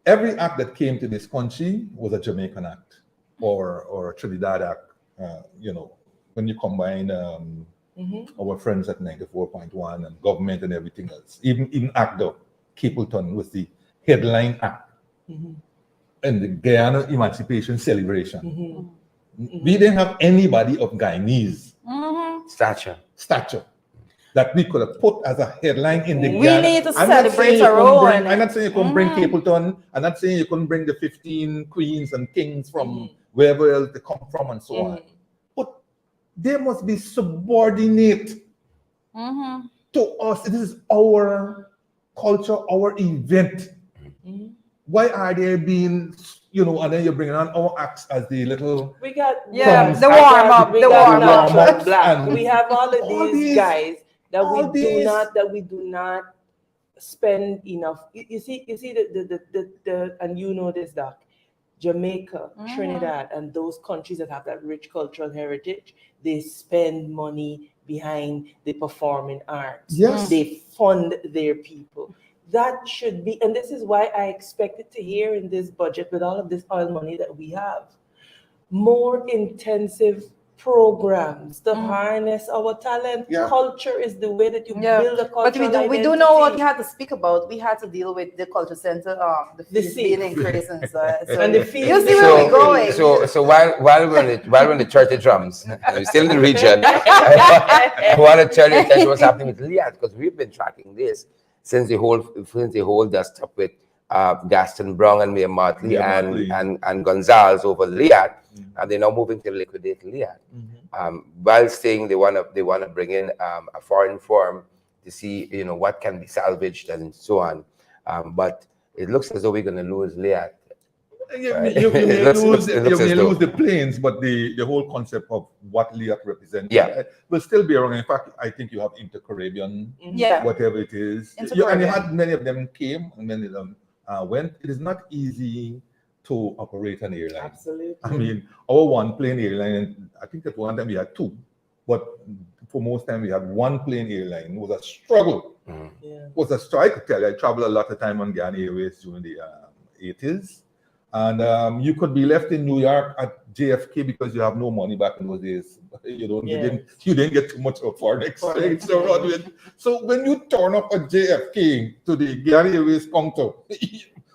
Every act that came to this country was a Jamaican act or a Trinidad act. You know, when you combine our friends at 94.1 and government and everything else, even ACDO, Capleton was the headline act and the Guyana Emancipation Celebration. We didn't have anybody of Guyanese stature that we could have put as a headline in the Guyana. We need to celebrate our own. I'm not saying you couldn't bring Capleton. I'm not saying you couldn't bring the 15 queens and kings from wherever else they come from and so on. But they must be subordinate to us. This is our culture, our event. Why are they being, and then you're bringing on our acts as the little... We got... the warm-up. We have all of these guys that we do not spend enough. You see the and you know this, Doc. Jamaica, Trinidad, and those countries that have that rich cultural heritage, they spend money behind the performing arts. They fund their people. That should be, and this is why I expected to hear in this budget, with all of this oil money that we have, more intensive programs to harness our talent. Culture is the way that you build a culture. But we do know what we had to speak about. We had to deal with the culture center, the fees being increased, and the fees. You see where we're going. So while we're in the church of drums, we're still in the region. I want to tell you what's happening with Liat, because we've been tracking this since the whole dust up with Gaston Brown and Mayor Motley and Gonzalez over Liat. And they're now moving to liquidate Liat. While saying they want to bring in a foreign firm to see what can be salvaged and so on. But it looks as though we're going to lose Liat. You may lose the planes, but the whole concept of what Liat represents will still be around. In fact, I think you have Inter-Caribbean, whatever it is. And you had many of them came and many of them went. It is not easy to operate an airline. Absolutely. I mean, our one plane airline, I think at one time we had two, but for most time we had one plane airline. It was a struggle. Was a struggle. I could tell you, I traveled a lot of time on Guyana Airways during the 80s. And you could be left in New York at JFK because you have no money back in those days. You didn't get too much of foreign exchange. So when you turn up at JFK to the Guyana Airways counter,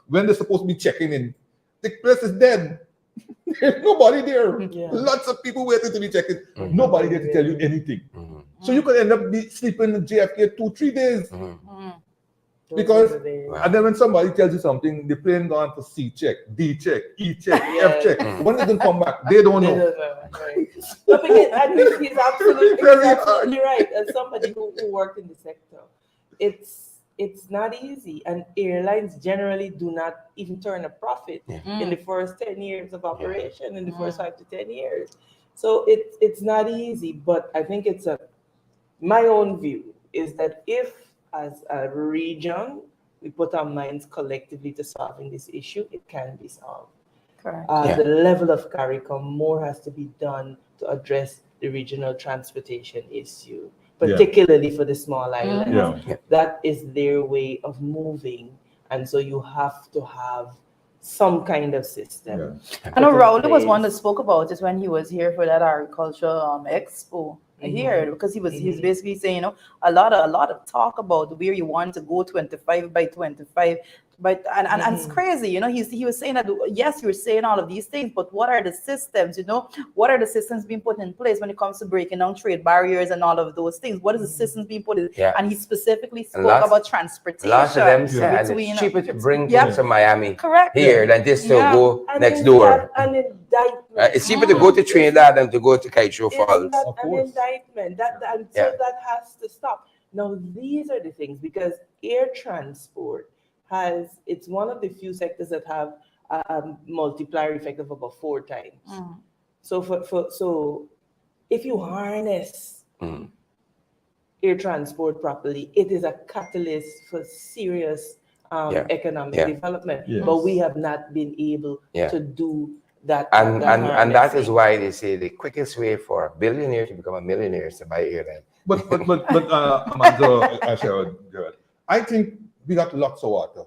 when they're supposed to be checking in, the place is dead. There's nobody there. Lots of people waiting to be checked in. Nobody there to tell you anything. So you could end up sleeping in JFK 2-3 days. Because, and then when somebody tells you something, the plane gone for C check, D check, E check, F check. When they don't come back, they don't know. I think he's absolutely right. As somebody who worked in the sector, it's not easy, and airlines generally do not even turn a profit in the first 10 years of operation, in the first 5 to 10 years. So it's not easy, but I think my own view is that if, as a region, we put our minds collectively to solving this issue, it can be solved. Correct. The level of CARICOM, more has to be done to address the regional transportation issue, particularly for the small islands. That is their way of moving, and so you have to have some kind of system. I know Raul was one that spoke about it when he was here for that agriculture expo. Here, because he was basically saying, a lot of talk about where you want to go 25 by 25 But and it's crazy, you know. He was saying that yes, you're saying all of these things, but what are the systems? You know, what are the systems being put in place when it comes to breaking down trade barriers and all of those things? What is the systems being put in? Yeah. And he specifically spoke about transportation. Lots of them say, and it's cheaper to bring yeah, to Miami correct here than just to go next door. An indictment. It's cheaper to go to Trinidad than to go to Kaitro Falls. That an indictment? So that has to stop. Now these are the things, because air transport it's one of the few sectors that have a multiplier effect of about 4 times. So if you harness air transport properly, it is a catalyst for serious economic development. Yes. But we have not been able to do that. And that is why they say the quickest way for a billionaire to become a millionaire is to buy airline. But Amanda, I think we got lots of water,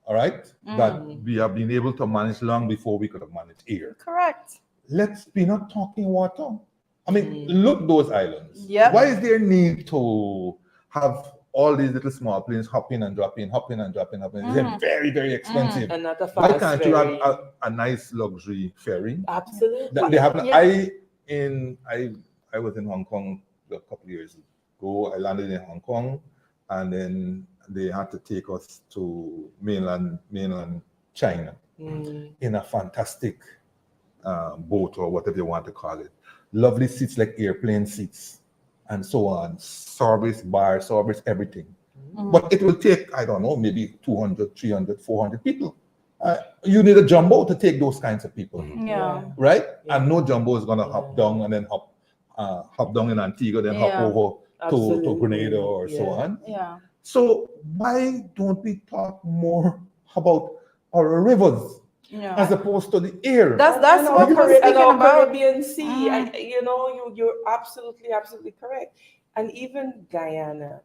all right, that we have been able to manage long before we could have managed air. Correct. Let's be not talking water. I mean, look those islands. Yeah. Why is there need to have all these little small planes hopping and dropping? They're very, very expensive. And not a fast Why can't ferry. you have a nice luxury ferry? Absolutely. They have. I was in Hong Kong a couple of years ago. I landed in Hong Kong, and then they had to take us to mainland China in a fantastic boat, or whatever you want to call it. Lovely seats like airplane seats and so on. Service, bar, service, everything. But it will take, I don't know, maybe 200, 300, 400 people. You need a jumbo to take those kinds of people. Right? Yeah. And no jumbo is going to hop down and then hop down in Antigua, then hop over to Grenada or so on. Yeah. So why don't we talk more about our rivers as opposed to the air? That's what we're speaking about. Caribbean Sea. You're absolutely correct. And even Guyana,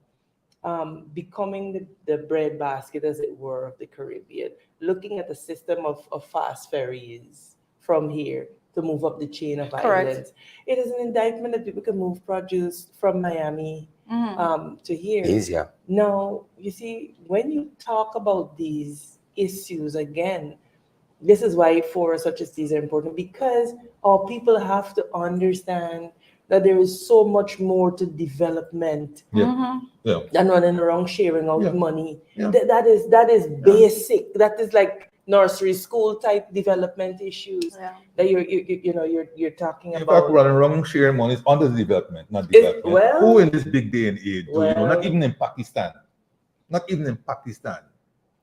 becoming the breadbasket, as it were, of the Caribbean, looking at the system of fast ferries from here to move up the chain of islands. It is an indictment that people can move produce from Miami to here. Easier. Now, you see, when you talk about these issues again, this is why forums such as these are important, because our people have to understand that there is so much more to development than running around sharing out money. That is basic. That is like nursery school type development issues that you're talking about. In fact, running around sharing money is under development, not development. Who in this big day and age not even in Pakistan,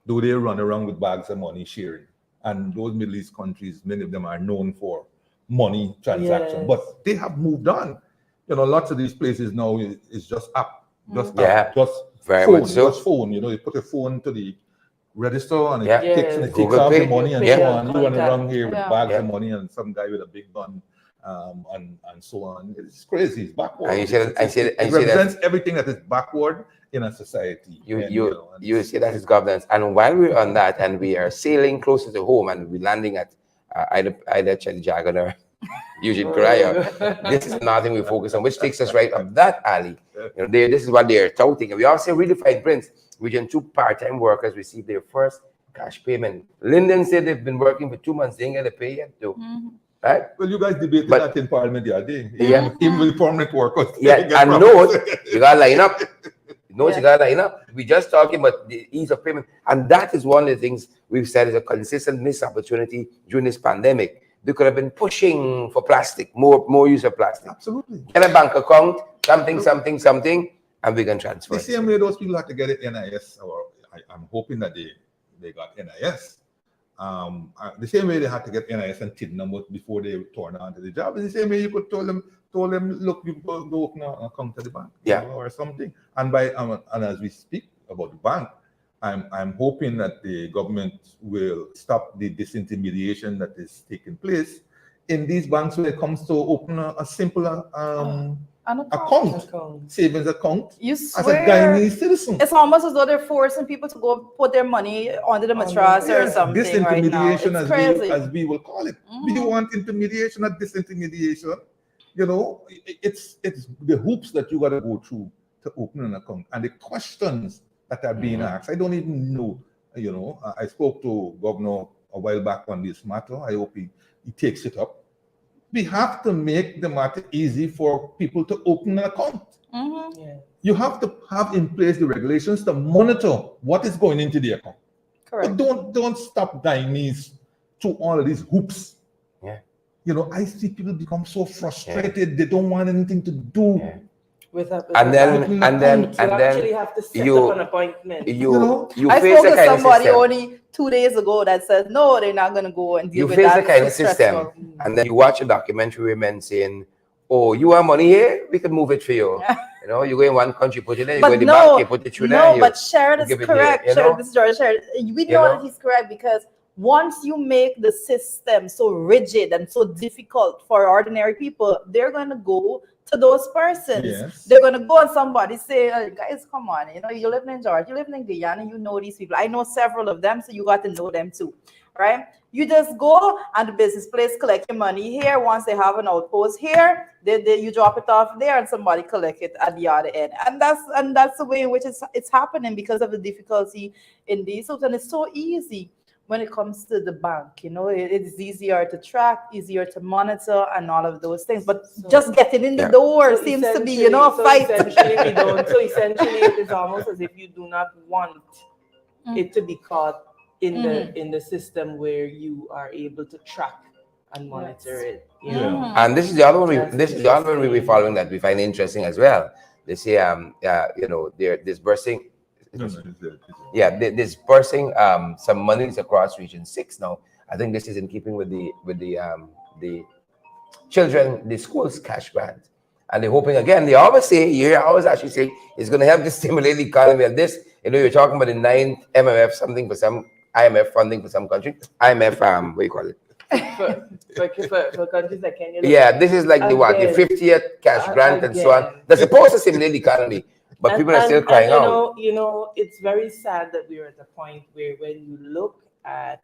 do they run around with bags of money sharing? And those Middle East countries, many of them are known for money transactions, but they have moved on. Lots of these places now is just app, just very phone, much so. just phone. You put a phone to the register and it takes Google off Pay. the money and so on. You run around here with bags of money and some guy with a big gun and so on. It's crazy. It's backward. It represents everything that is backward in a society. You see that is governance. And while we're on that and we are sailing closer to home and we're landing at either Chen Dragon or Eugene Correa, this is another thing we focus on, which takes us right up that alley. This is what they're touting. We also redefined Prince. Region 2 part-time workers received their first cash payment. Linden said they've been working for 2 months. They ain't get a pay yet, too. Right? Well, you guys debated that in Parliament the other day. Even with permanent workers. And note, you got to line up. You got to line up. We're just talking about the ease of payment. And that is one of the things we've said is a consistent missed opportunity during this pandemic. They could have been pushing for plastic, more use of plastic. Absolutely. Get a bank account, something, and we can transfer. The same way those people have to get it NIS, or I'm hoping that they got NIS. The same way they had to get NIS and TIN numbers before they turn on to the job. It's the same way you could told them, look, you go open an account at the bank, or something. And and as we speak about the bank, I'm hoping that the government will stop the disintermediation that is taking place in these banks when it comes to open a simple account, savings account, as a Guyanese citizen. It's almost as though they're forcing people to go put their money under the mattress or something. Disintermediation, right now. as we will call it. We want intermediation, not disintermediation. It's the hoops that you got to go through to open an account and the questions that are being asked. I don't even know. I spoke to Governor a while back on this matter. I hope he takes it up. We have to make the matter easy for people to open an account. Mm-hmm. Yeah. You have to have in place the regulations to monitor what is going into the account. Correct. But don't stop knees to all of these hoops. Yeah. I see people become so frustrated. They don't want anything to do. Yeah. And then actually have to set up an appointment. You I face spoke the to kind of somebody system. only 2 days ago that said no, they're not going to go and deal You with face that. the kind of system, and then you watch a documentary with men saying, "Oh, you want money here? We can move it for you." You go in one country, put it there. You go in the bank, you put it through there. No, but Sharon is correct. This is George Sharon. We know that he's correct because once you make the system so rigid and so difficult for ordinary people, they're going to go to those persons. Yes. They're going to go and somebody say, guys, come on, you're living in Georgia, you're living in Guyana, you know these people. I know several of them, so you got to know them too, right? You just go and the business place collect your money here. Once they have an outpost here, you drop it off there and somebody collect it at the other end. And that's the way in which it's happening because of the difficulty in these. And it's so easy when it comes to the bank, it's easier to track, easier to monitor, and all of those things. But just getting in the door seems to be, a fight. So essentially, it is almost as if you do not want it to be caught in the system where you are able to track and monitor it. And this is the other one. This is the other one we're following that we find interesting as well. They say, they're disbursing. Dispersing some monies across Region 6 now. I think this is in keeping with the children, the schools cash grant. And they're hoping again, they always actually say it's going to help to stimulate the economy. And this, you're talking about the 9th MMF something for some IMF funding for some country. IMF, what do you call it? For countries like Kenya. This is like the 50th cash grant and so on. They're supposed to stimulate the economy. But people are still crying out. It's very sad that we're at the point where when you look at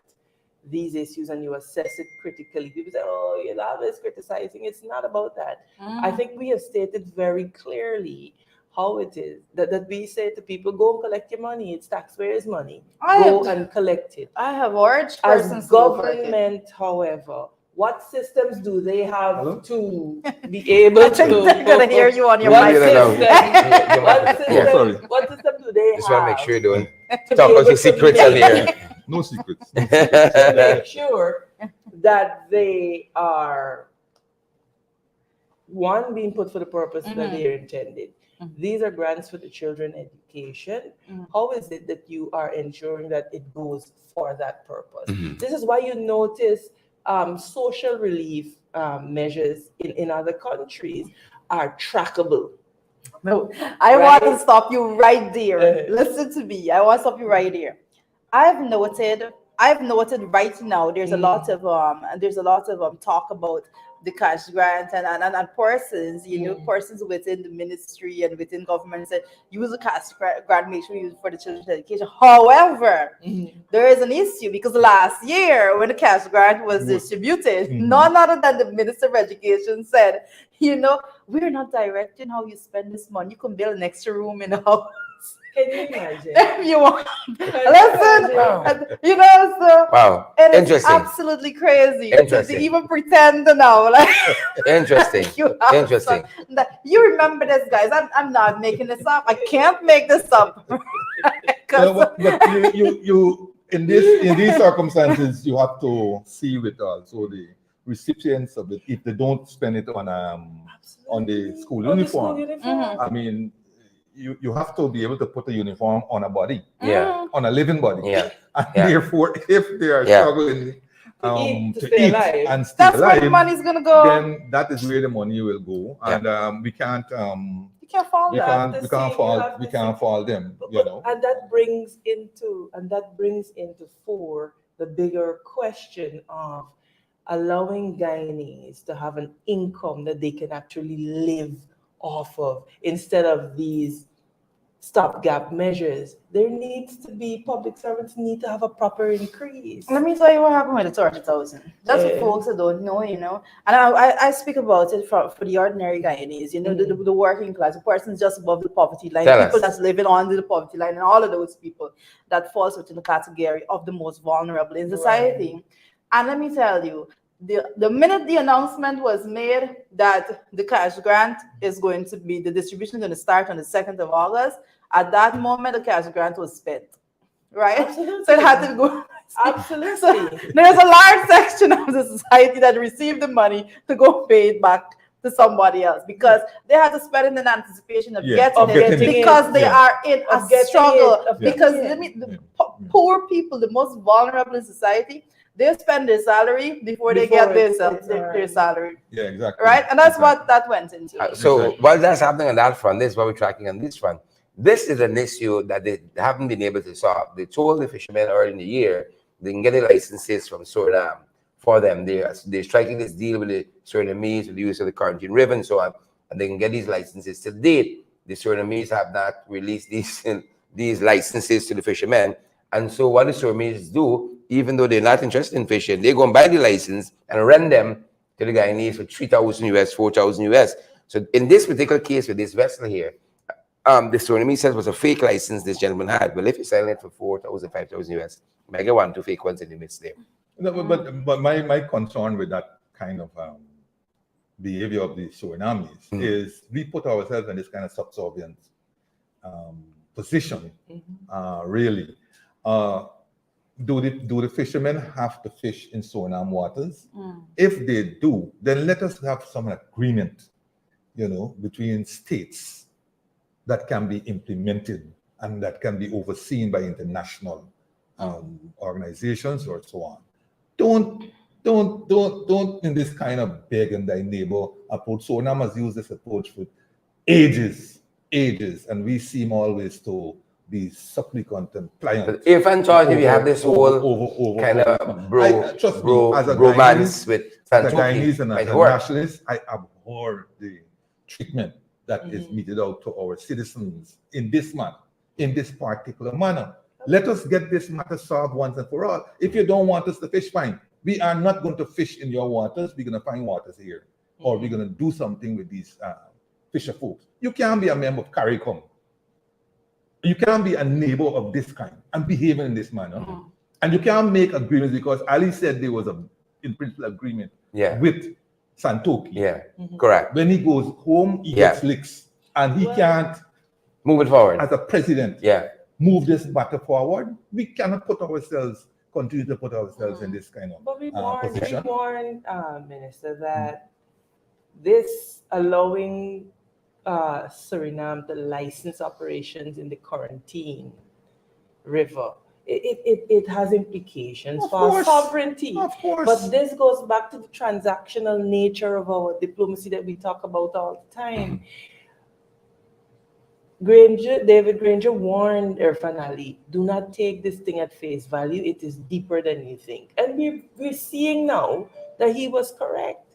these issues and you assess it critically, people say, oh, you're always criticizing. It's not about that. I think we have stated very clearly how it is that we say to people, go and collect your money. It's taxpayers' money. Go and collect it. I have urged persons. As government, however, what systems do they have to be able to? I'm gonna hear you on your mic. What system do they have? Just want to make sure you're doing talk about your secrets on here. No secrets. To make sure that they are being put for the purpose that they are intended. These are grants for the children education. How is it that you are ensuring that it goes for that purpose? This is why you notice social relief measures in other countries are trackable. No, I want to stop you right there. Listen to me. I want to stop you right there. I've noted right now there's a lot of talk about the cash grant and persons, persons within the ministry and within government said use the cash grant, make sure you use it for the children's education. However, there is an issue because last year when the cash grant was distributed, none other than the Minister of Education said, we're not directing how you spend this money. You can build an extra room in the house. Can you imagine? If you want. Listen, so wow. It is interesting. absolutely crazy. Interesting. To even pretend now. Interesting. Interesting. You remember this, guys. I'm not making this up. I can't make this up. But you in these circumstances, you have to see with also the recipients of it if they don't spend it on the school uniform. I mean, you have to be able to put a uniform on a body, on a living body. And therefore, if they are struggling to stay alive, and stay alive, where the money's gonna go. Then that is where the money will go, and we can't. We can't fault them. And that brings into the bigger question of allowing Guyanese to have an income that they can actually live off of instead of these stopgap measures. There needs to be, public servants need to have a proper increase. Let me tell you what happened with the 30,000. That's for folks that don't know, you know. And I speak about it for the ordinary Guyanese, you know, the working class, the person just above the poverty line, people that's living under the poverty line, and all of those people that falls within the category of the most vulnerable in society. Right. And let me tell you, the minute the announcement was made that the cash grant is going to be, the distribution is going to start on the 2nd of August, at that moment, the cash grant was spent, right? Absolutely. So it had to go. Absolutely. So there's a large section of the society that received the money to go pay it back to somebody else because they had to spend it in anticipation of getting it because they are in a struggle. Because the poor people, the most vulnerable in society, they spend their salary before they get their salary. Yeah, exactly. Right? And that's what that went into. So while that's happening on that front, this is what we're tracking on this front. This is an issue that they haven't been able to solve. They told the fishermen early in the year they can get the licenses from Suriname for them. They're striking this deal with the Surinamese with the use of the quarantine river and so on, and they can get these licenses. To date, the Surinamese have not released these licenses to the fishermen. And so what the Surinamese do, even though they're not interested in fishing, they go and buy the license and rent them to the Guyanese for 3,000 US, 4,000 US. So in this particular case with this vessel here, the Surinamese says was a fake license this gentleman had. Well, if you're selling it for 4,000, 5,000 US, you might get 1, 2 fake ones in the midst there. No, but my concern with that kind of behavior of the Surinamese is we put ourselves in this kind of subservient position, really. Do the fishermen have to fish in Suriname waters? If they do, then let us have some agreement, you know, between states that can be implemented and that can be overseen by international organizations or so on. Don't in this kind of beg and thy neighbor approach. Suriname has used this approach for ages, and we seem always to be supplicant and pliant. But if and thought if you have this whole kind of bromance with the Guyanese and as a nationalist, I abhor the treatment that is meted out to our citizens in this manner, in this particular manner. Let us get this matter solved once and for all. If you don't want us to fish, fine. We are not going to fish in your waters. We're going to find waters here. Or we're going to do something with these fisher folks. You can't be a member of CARICOM. You can't be a neighbor of this kind and behaving in this manner. And you can't make agreements because Ali said there was in principle agreement with Santoki. Yeah, correct. When he goes home, he gets licks. And he can't move it forward. As a president, move this matter forward. We cannot continue to put ourselves in this kind of position. We warn, Minister, that this allowing Suriname to license operations in the quarantine river, it has implications for our sovereignty. Of course. But this goes back to the transactional nature of our diplomacy that we talk about all the time. David Granger warned Irfan Ali, do not take this thing at face value. It is deeper than you think. And we're seeing now that he was correct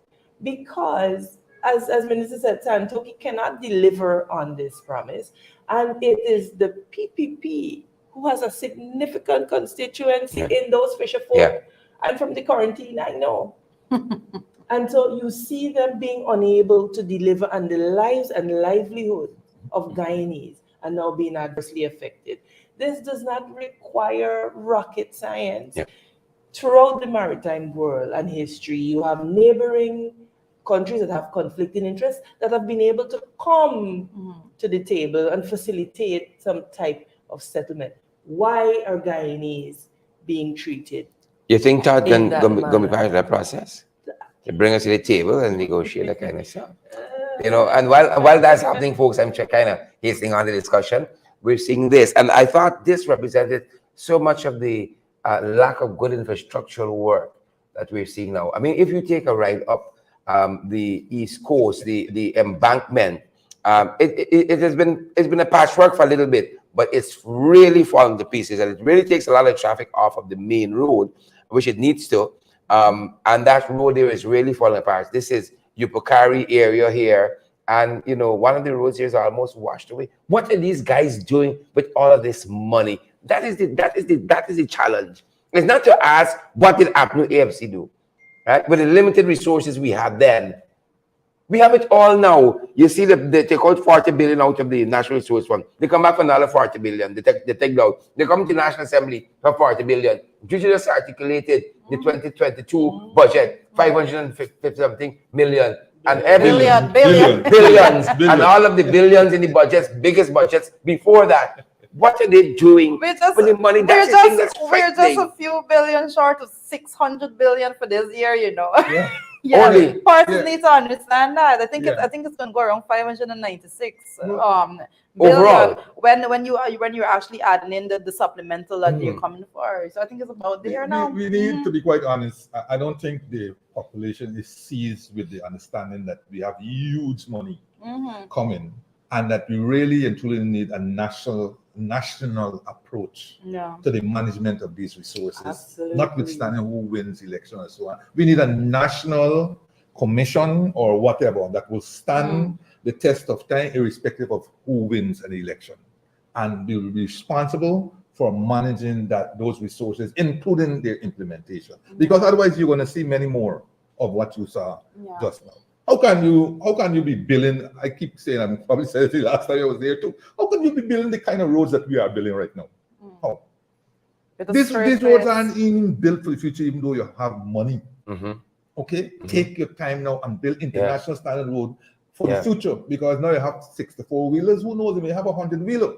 because, as Minister said, Santoki cannot deliver on this promise. And it is the PPP who has a significant constituency in those fisher folk. I'm from the quarantine, I know. And so you see them being unable to deliver, and the lives and livelihood of Guyanese are now being adversely affected. This does not require rocket science. Throughout the maritime world and history, you have neighboring countries that have conflicting interests that have been able to come to the table and facilitate some type of settlement. Why are Guyanese being treated? You think Todd going to be part of that process? To bring us to the table and negotiate that kind of stuff? You know, and while that's happening, folks, I'm kind of hastening on the discussion. We're seeing this, and I thought this represented so much of the lack of good infrastructural work that we're seeing now. I mean, if you take a ride up the East Coast, the embankment, it's been a patchwork for a little bit, but it's really falling to pieces, and it really takes a lot of traffic off of the main road, which it needs to. And that road there is really falling apart. This is Upakari area here, and one of the roads here is almost washed away. What are these guys doing with all of this money? That is the challenge. It's not to ask what did APNU AFC do, right? With the limited resources we had then, we have it all now. You see, they take out 40 billion out of the National Resource Fund. They come back for another 40 billion. They take it out. They come to the National Assembly for 40 billion. You just articulated the 2022 budget, 550 something million. And billions. And all of the billions in the budgets, biggest budgets before that. What are they doing with the money? That's the thing that's we're just a few billion short of 600 billion for this year, Yeah. Persons need to understand that. I think it's going to go around 596 overall. When you're actually adding in the supplemental that you're coming for. So I think it's about there now. We need to be quite honest. I don't think the population is seized with the understanding that we have huge money coming, and that we really and truly need a national approach to the management of these resources. Absolutely. Notwithstanding who wins election and so on. We need a national commission or whatever that will stand the test of time irrespective of who wins an election, and be responsible for managing those resources, including their implementation. Because otherwise you're going to see many more of what you saw just now. How can you be billing? I keep saying, I probably said it last time I was there too. How can you be billing the kind of roads that we are building right now? How? These roads aren't even built for the future, even though you have money. Okay, take your time now and build international standard road for the future, because now you have 64 wheelers. Who knows? They may have 100 wheeler.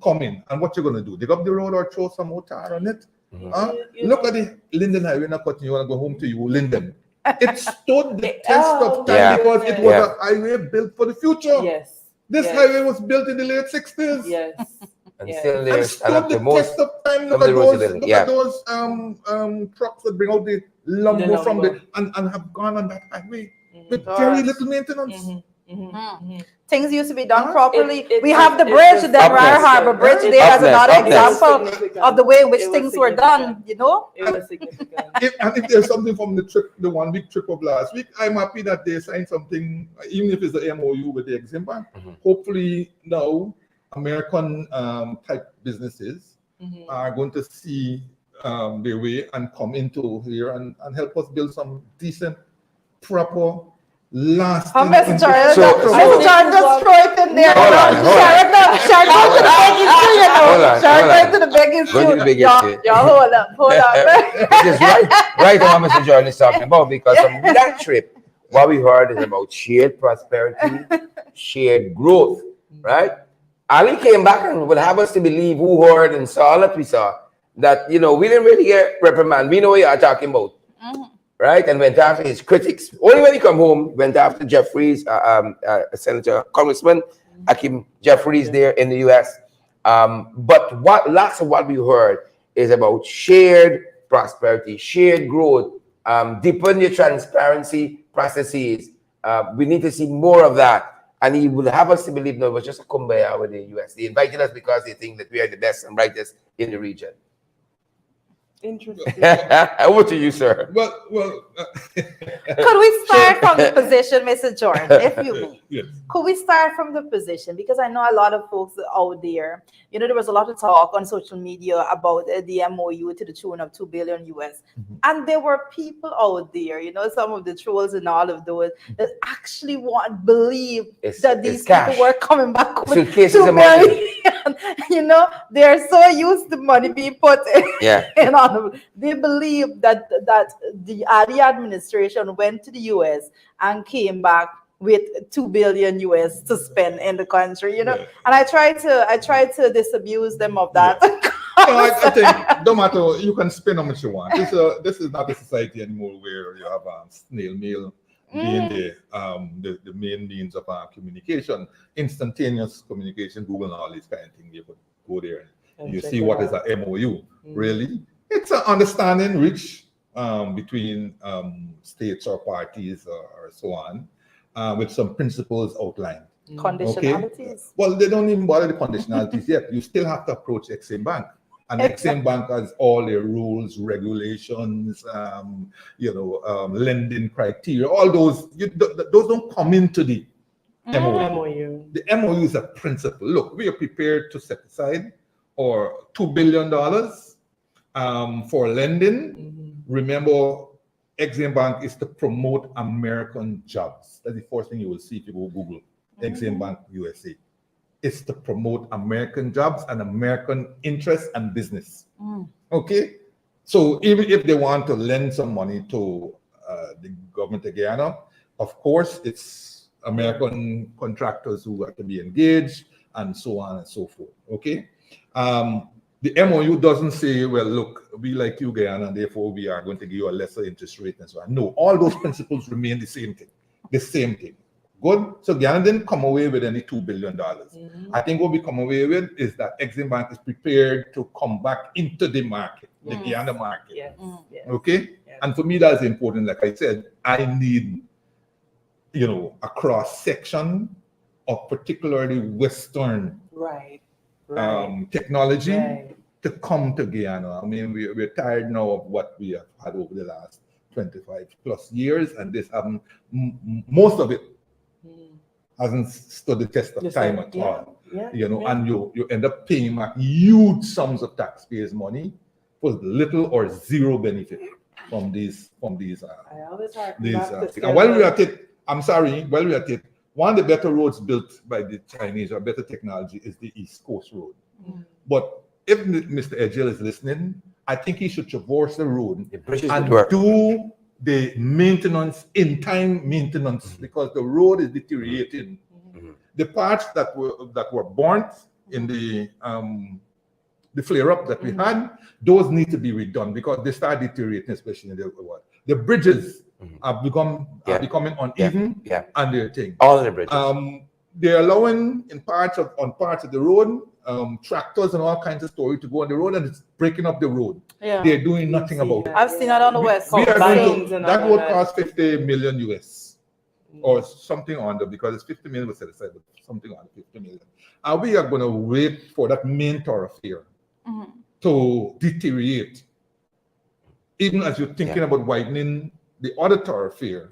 Coming, and what you're going to do? Dig up the road or throw some more tar on it? Look at the Linden Highway. Not cutting you want to go home to you, Linden. It stood the test of time because it was a highway built for the future. This highway was built in the late 60s. And still there, and stood the test of time. Look at those trucks that bring out the lumber from and have gone on that highway with very little maintenance. Things used to be done properly. We have the bridge, the Denver Harbor Bridge there as another example of the way in which things were done, It was significant. If there's something from the 1 week trip of last week, I'm happy that they signed something, even if it's the MOU with the Exim Bank. Hopefully now American type businesses are going to see their way and come into here and help us build some decent, proper, lasting. Mr. Jordan just throw it in there. Sharon to the biggest issue. Hold up. It is right on what Mr. Jordan is talking about, because from that trip, what we heard is about shared prosperity, shared growth, right? Ali came back and would have us to believe, who heard and saw that we saw, that, we didn't really get reprimand. We know what you are talking about. Right, and went after his critics. Only when he come home, went after Jeffries, Senator, Congressman Akim Jeffries there in the U.S. But lots of what we heard is about shared prosperity, shared growth, deepen your transparency processes. We need to see more of that. And he will have us to believe, no, it was just a kumbaya with the U.S. They invited us because they think that we are the best and brightest in the region. Interesting. Over to you, sir. Well. Could we start from the position, Mr. Jordan, if you may? Yes. Could we start from the position? Because I know a lot of folks out there, there was a lot of talk on social media about the MOU to the tune of $2 billion US. And there were people out there, some of the trolls and all of those, that actually believe that these people were coming back with $2 billion. They're so used to money being put in on them. They believe that the administration went to the US and came back with $2 billion US to spend in the country, And I tried to disabuse them of that. I think no matter, you can spend how much you want. This is not a society anymore where you have snail mail being the main means of communication, instantaneous communication, Google and all these kind of things. You could go there and you see what is a MOU. Really, it's an understanding reach between states or parties or so on, with some principles outlined. Conditionalities. Okay? Well, they don't even bother the conditionalities yet. You still have to approach Exim Bank. And Exim Bank has all their rules, regulations, lending criteria, all those. Those don't come into the MOU. The MOU is a principle. Look, we are prepared to set aside or $2 billion for lending. Remember, Exim Bank is to promote American jobs. That's the first thing you will see if you go Google Exim Bank USA. It's to promote American jobs and American interests and business. Okay? So even if they want to lend some money to the government of Guyana, of course, it's American contractors who have to be engaged and so on and so forth. Okay? The MOU doesn't say, well, look, we like you, Guyana, and therefore we are going to give you a lesser interest rate and so on. No, all those principles remain the same thing. The same thing. Good. So Guyana didn't come away with any $2 billion. I think what we come away with is that Exim Bank is prepared to come back into the market, the Guyana market. Okay? And for me, that's important. Like I said, I need, a cross-section of particularly Western technology to come to Guyana. I mean, we're tired now of what we have had over the last 25 plus years, and this haven't, most of it hasn't stood the test of time at all. And you end up paying back huge sums of taxpayers' money for little or zero benefit from these and while we are at it, one of the better roads built by the Chinese or better technology is the East Coast Road. But if Mr. Edgell is listening, I think he should traverse the road and do the maintenance, in-time maintenance, because the road is deteriorating. The parts that were burnt in the flare-up that we had, those need to be redone because they start deteriorating, especially in the bridges are becoming uneven and they're thing. All of the bridges. They're allowing on parts of the road tractors and all kinds of storage to go on the road, and it's breaking up the road. They're doing nothing about it. I've seen that on the West Coast. That would cost $50 million US or something under, because it's 50 million was set aside, but something under 50 million. And we are going to wait for that main thoroughfare to deteriorate, even as you're thinking about widening the other thoroughfare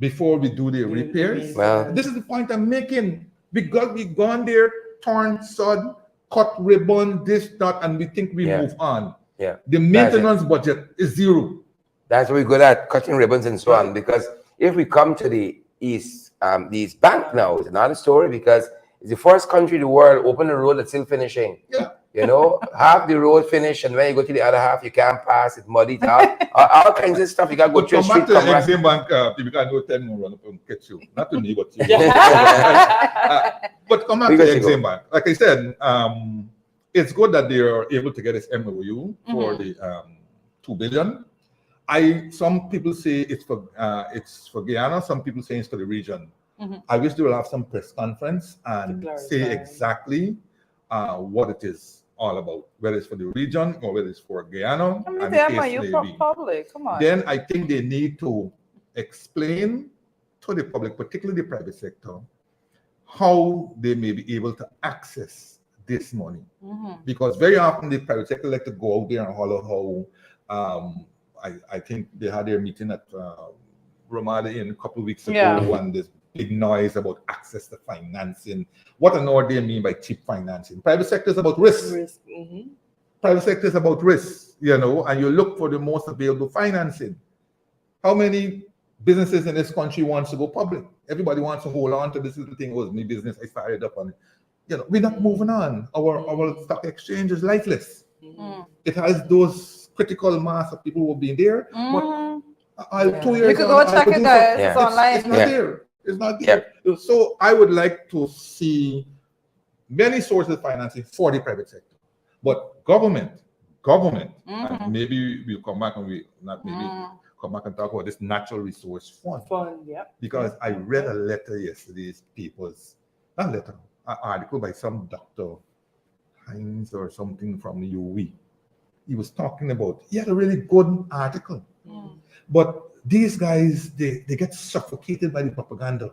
before we do the repairs. Well, this is the point I'm making. We've gone there, torn sod, cut ribbon, this, that, and we think we move on. The maintenance budget is zero. That's what we're good at, cutting ribbons and so on. Because if we come to the East Bank now, it's another story, because it's the first country in the world open the road that's still finishing. Half the road finished, and when you go to the other half, you can't pass. It's muddy. All kinds of stuff. You got to go through a street. Come back to the Exim Bank. People can't go tell me run up and catch you. Not to me, but to you. But come back to the Exim Bank. Like I said, it's good that they are able to get this MOU for the $2 billion. Some people say it's for Guyana. Some people say it's for the region. I wish they will have some press conference and say exactly what it is all about, whether it's for the region or whether it's for Guyana. Public. Come on. Then I think they need to explain to the public, particularly the private sector, how they may be able to access this money. Because very often the private sector like to go out there and holler how I think they had their meeting at Ramada Inn a couple of weeks ago, and there's big noise about access to financing. What on earth they mean by cheap financing? Private sector is about risk. Private sector is about risk, and you look for the most available financing. How many businesses in this country wants to go public? Everybody wants to hold on to this little thing. Was my business, I started up on it. We're not moving on. Our stock exchange is lifeless. It has those critical mass of people who have been there, but 2 years you could go check it out. It's online. It's not there. It's not there. So I would like to see many sources of financing for the private sector, but government, and maybe we'll come back and come back and talk about this natural resource fund. Because I read a letter yesterday, an article by some Dr. Hines or something from the UE. He was talking about, he had a really good article, but these guys, they get suffocated by the propaganda.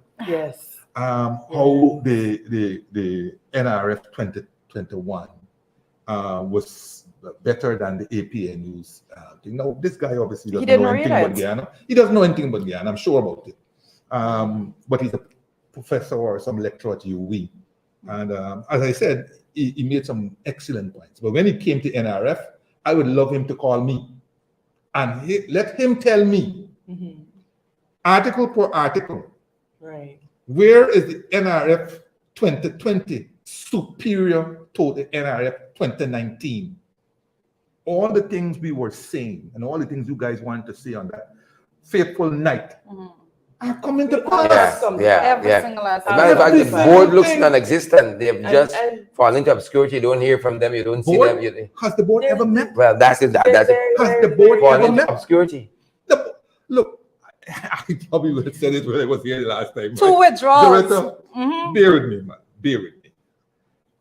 How the NRF 2021 was better than the APNU's thing. Now, this guy obviously doesn't know anything about Guyana. He doesn't know anything about Guyana, I'm sure about it. But he's a professor or some lecturer at UWE. And as I said, he made some excellent points. But when he came to NRF, I would love him to call me and let him tell me, article per article, right, where is the NRF 2020 superior to the NRF 2019? All the things we were saying and all the things you guys wanted to say on that fateful night are coming to pass. Every single last. As a matter of fact, the board looks non-existent. They have just fallen into obscurity. You don't hear from them. You don't see them. Has the board ever met? Well, that's it. That's it. Has the board ever met? Obscurity. Look, I probably would have said it when I was here the last time. Two withdrawals. Director, bear with me, man. Bear with me.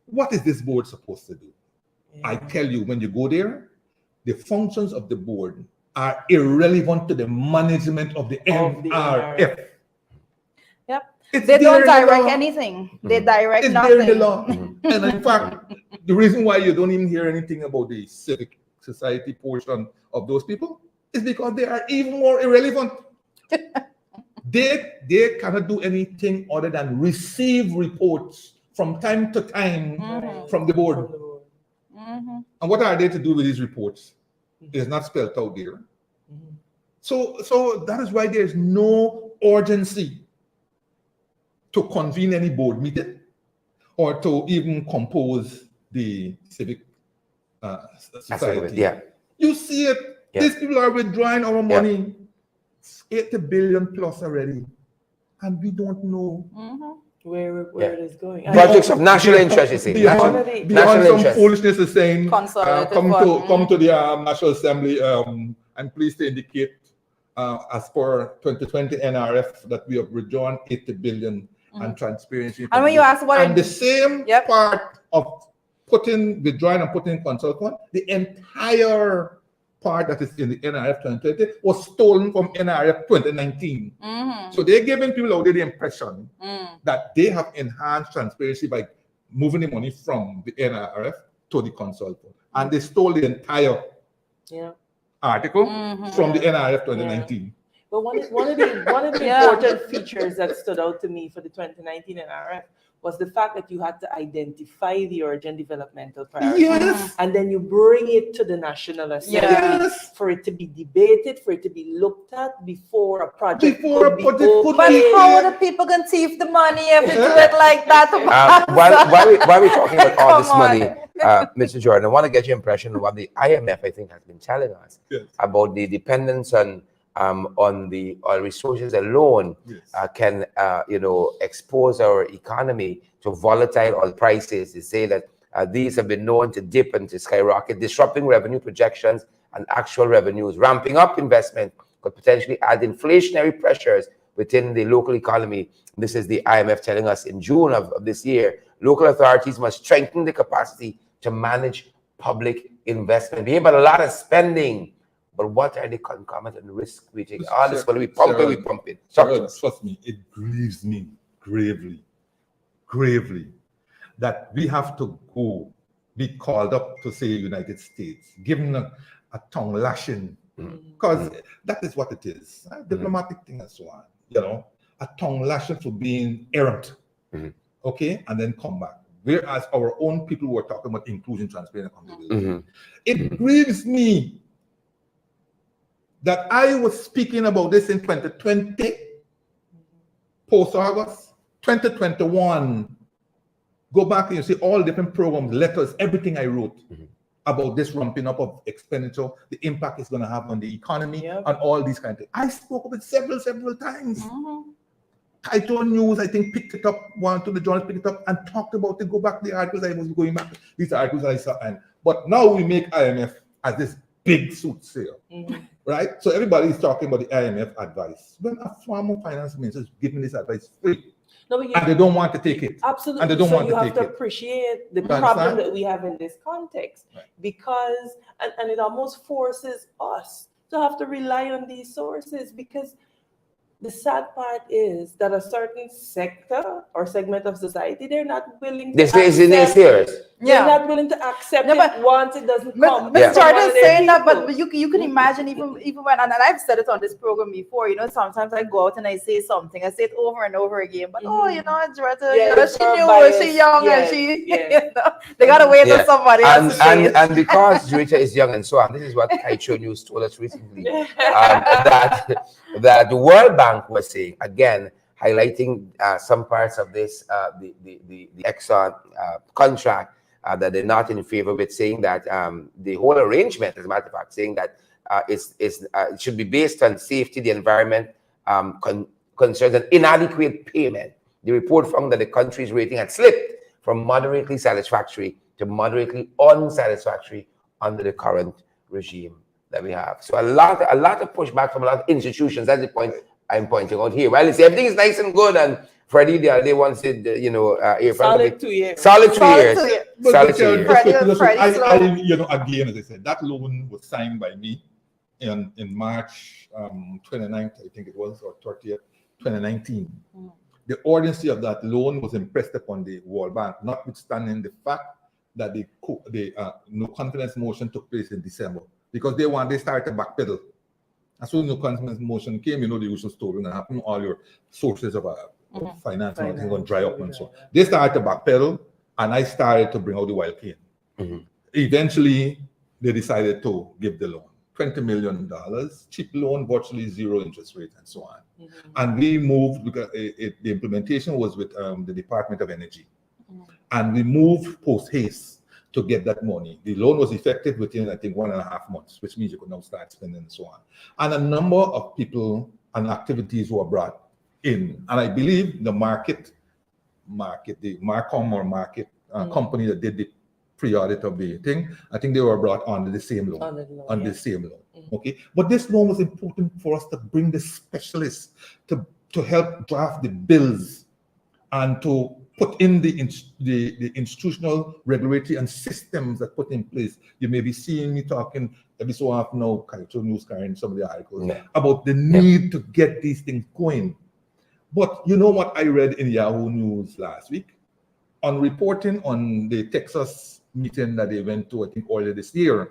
What is this board supposed to do? I tell you, when you go there, the functions of the board are irrelevant to the management of the NRF. Yep. They don't direct anything. They direct nothing. There in the law. And in fact, the reason why you don't even hear anything about the civic society portion of those people is because they are even more irrelevant. They cannot do anything other than receive reports from time to time from the board. And what are they to do with these reports? It is not spelled out there. So that is why there is no urgency to convene any board meeting or to even compose the civic society. You see it. These people are withdrawing our money. It's 80 billion plus already. And we don't know where it is going. Projects of national interest, you see. Beyond some foolishness is saying, come to the National Assembly. I'm pleased to indicate, as per 2020 NRF, that we have withdrawn 80 billion and transparency. And when you ask what, and the same part of withdrawing and putting consultant, the entire part that is in the NRF 2020 was stolen from NRF 2019. So they're giving people out there the impression that they have enhanced transparency by moving the money from the NRF to the consultant. And they stole the entire article from the NRF 2019. But one of the important features that stood out to me for the 2019 NRF was the fact that you had to identify the urgent developmental priorities, and then you bring it to the National Assembly for it to be debated, for it to be looked at before a project could be opened. But how are the people going to see if the money if you do it like that? While we're talking about all this money, Mr. Jordan, I want to get your impression of what the IMF, I think, has been telling us about the dependence on the oil resources alone can expose our economy to volatile oil prices. They say that these have been known to dip and to skyrocket, disrupting revenue projections and actual revenues. Ramping up investment could potentially add inflationary pressures within the local economy. This is the IMF telling us in June of this year. Local authorities must strengthen the capacity to manage public investment. We hear about a lot of spending, but what are the concomitant risks we take? All this money we pump it. Trust me, it grieves me gravely that we have to be called up to say United States, given a tongue lashing, because that is what it is. A diplomatic thing and so on. A tongue lashing for being errant, okay, and then come back. Whereas our own people were talking about inclusion, transparency, and accountability. It grieves me that I was speaking about this in 2020, post-August, 2021. Go back and you see all different programs, letters, everything I wrote about this ramping up of expenditure, the impact it's going to have on the economy, and all these kinds of things. I spoke of it several times. Kaitor News, I think, picked it up, one of the journalists picked it up and talked about it. Go back to the articles I was going back. These articles I saw. But now we make IMF as this big soothsayer, right? So everybody is talking about the IMF advice. When a former finance minister is giving this advice free, and they don't want to take it. Absolutely. And they don't want to take it. You have to appreciate the problem that we have in this context, because, and it almost forces us to have to rely on these sources, because the sad part is that a certain sector or segment of society, they're not willing to They're not willing to accept it once it doesn't come. But started saying that, but you can imagine even when, and I've said it on this program before, you know, sometimes I go out and I say something, I say it over and over again, but Joretta, she knew she young and she, they gotta wait till somebody else to say it. And because Joretta is young and so on, this is what Kaicho News told us recently, that the World Bank was saying, again, highlighting some parts of this, the Exxon contract that they're not in favor with, saying that the whole arrangement, as a matter of fact, saying that it should be based on safety, the environment, concerns, and inadequate payment. The report found that the country's rating had slipped from moderately satisfactory to moderately unsatisfactory under the current regime that we have. So a lot of pushback from a lot of institutions. That's the point I'm pointing out here. Well, everything is nice and good, and Freddie the other day once said, solid 2 years. Solid 2 years. Solid 2 years. Again, as I said, that loan was signed by me in March 29th, I think it was, or 30th, 2019. The urgency of that loan was impressed upon the World Bank, notwithstanding the fact that the no confidence motion took place in December, because they started to backpedal. As soon as no confidence motion came, the usual story that happened, all your sources of finance and everything going to dry up and so on. They started to backpedal, and I started to bring out the wild cane. Eventually, they decided to give the loan. $20 million, cheap loan, virtually zero interest rate, and so on. And we moved, because the implementation was with the Department of Energy. And we moved post-haste to get that money. The loan was effective within, I think, 1.5 months, which means you could now start spending and so on. And a number of people and activities were brought in. And I believe the market, the market company that did the pre-audit of the thing, I think they were brought under the same loan. The same loan. Okay. But this loan was important for us to bring the specialists to help draft the bills and to put in the institutional regulatory and systems that put in place. You may be seeing me talking every so often now, Kaicho News carrying some of the articles about the need to get these things going. But you know what I read in Yahoo News last week? On reporting on the Texas meeting that they went to, I think earlier this year,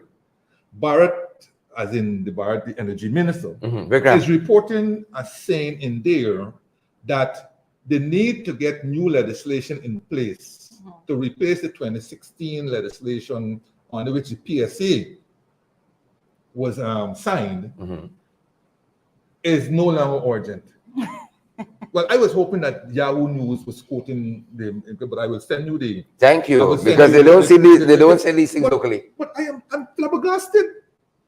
Barrett, as in Barrett, the energy minister, is reporting as saying in there that the need to get new legislation in place to replace the 2016 legislation under which the PSA was signed is no longer urgent. Well, I was hoping that Yahoo News was quoting them, but I will send you the. Thank you, because they don't say these things locally. But I'm flabbergasted.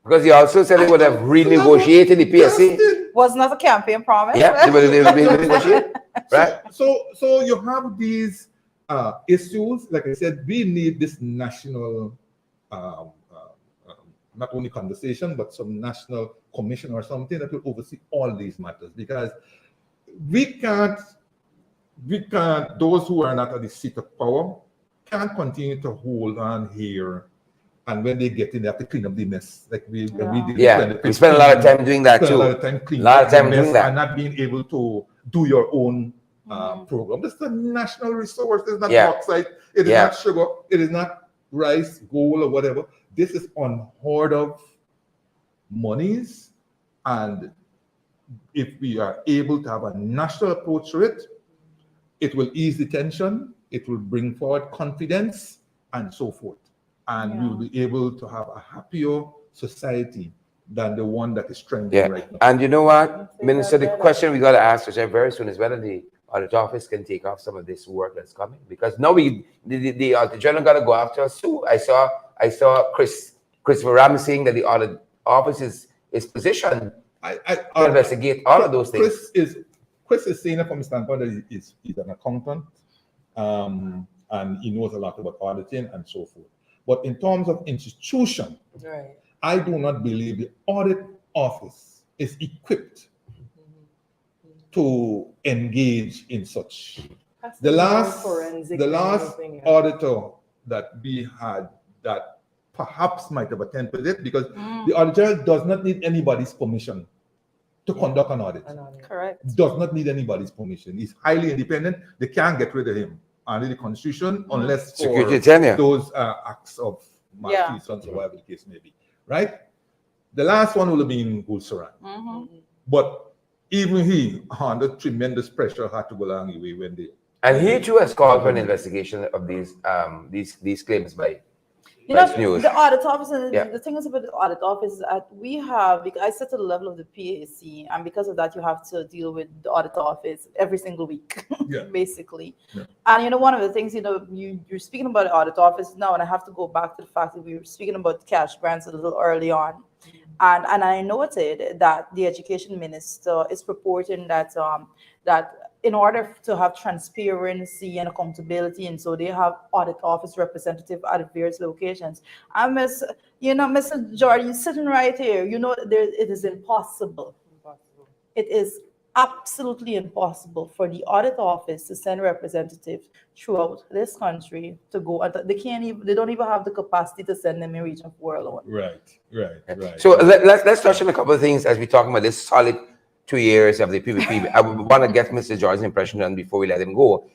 Because you also said they would have renegotiated the PSA. Was not a campaign promise. Yeah, they would have renegotiated. Right. So you have these issues. Like I said, we need this national, not only conversation, but some national commission or something that will oversee all these matters, because we can't, those who are not at the seat of power can't continue to hold on here. And when they get in, they have to clean up the mess. Like we did. Yeah, we spend a lot of time doing that too. A lot of time cleaning up the mess and not being able to do your own program. This is a national resource. It's not bauxite. It is not sugar. It is not rice, gold, or whatever. This is unheard of monies. And if we are able to have a national approach to it, it will ease the tension. It will bring forward confidence and so forth. And we will be able to have a happier society than the one that is trending right now. And you know what, Minister, the question we got to ask ourselves very soon is whether the audit office can take off some of this work that's coming. Because now the general got to go after us too. I saw Christopher Ram saying that the audit office is positioned to investigate all of those things. Chris is saying it from the standpoint that he's an accountant and he knows a lot about auditing and so forth. But in terms of institution, I do not believe the audit office is equipped to engage in such. The last auditor that we had that perhaps might have attended it, because the auditor does not need anybody's permission to conduct an audit. Correct. Does not need anybody's permission. He's highly independent. They can't get rid of him under the Constitution unless security for tenure. those acts of malfeasance or whatever the case may be. Right? The last one will have been Gulsaran. But even he, under tremendous pressure, had to go along the way when they. And he too has called for an investigation of these claims by news. The audit office, the thing is about the audit office is that we have, I sit at the level of the PAC, and because of that, you have to deal with the audit office every single week, basically. And one of the things, you're speaking about the audit office now, and I have to go back to the fact that we were speaking about cash grants a little early on. And I noted that the education minister is purporting that in order to have transparency and accountability, and so they have audit office representative at various locations. And Mr. Jordan, sitting right here, it is impossible. It is absolutely impossible for the audit office to send representatives throughout this country to go, and they don't even have the capacity to send them in Region 4 alone. Right. So let's touch on a couple of things as we're talking about this solid 2 years of the PVP. I want to get Mr. Jordan's impression on before we let him go.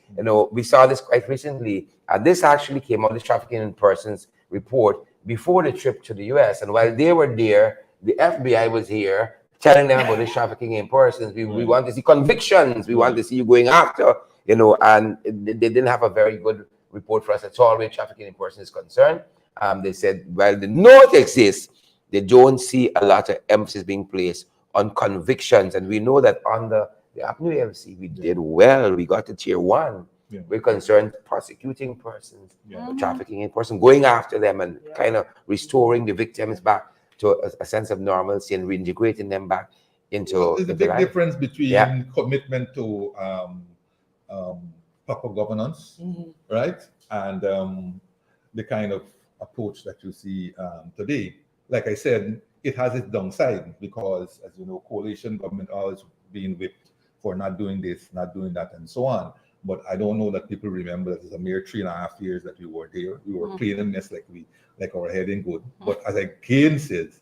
We saw this quite recently. This actually came out, the Trafficking in Persons report, before the trip to the US. And while they were there, the FBI was here telling them about this trafficking in persons. We want to see convictions. We want to see you going after, and they didn't have a very good report for us at all where trafficking in persons is concerned. They said, while the note exists, they don't see a lot of emphasis being placed on convictions. And we know that under the APNU AMC, we did well. We got to tier 1. We're concerned prosecuting persons, trafficking in persons, going after them and kind of restoring the victims back to a sense of normalcy and reintegrating them back into There's a big life. difference between commitment to proper governance, right? And the kind of approach that you see today. Like I said, it has its downside because, as you know, coalition government always being whipped for not doing this, not doing that, and so on. But I don't know that people remember that it's a mere 3.5 years that we were there. We were playing in this like our head in good. But as again says,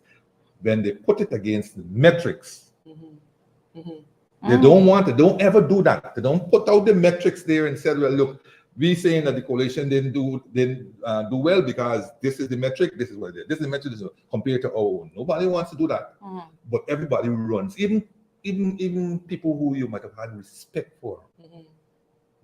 when they put it against the metrics, they don't ever do that. They don't put out the metrics there and say, well, look, we saying that the coalition didn't do well because this is the metric, this is what it is. This is the metric, this is compared to our own. Nobody wants to do that. But everybody runs. Even people who you might have had respect for.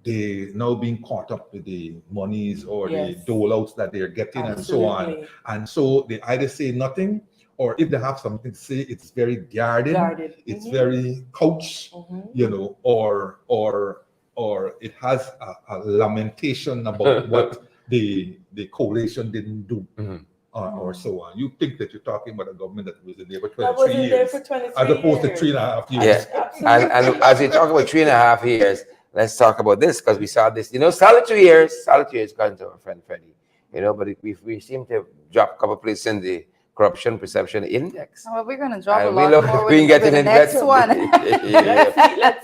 They now being caught up with the monies or the dole-outs that they're getting and so on. And so they either say nothing, or if they have something to say, it's very guarded. It's very couched, or it has a lamentation about what the coalition didn't do. Or so on. You think that you're talking about a government that was in there for 23 years, as opposed to 3.5 years. And as we talk about 3.5 years, let's talk about this, because we saw this, solid 2 years, gone to our friend Freddie, but we seem to have dropped a couple places in the corruption perception index. Well, we're going to drop a lot more with the next one. Let's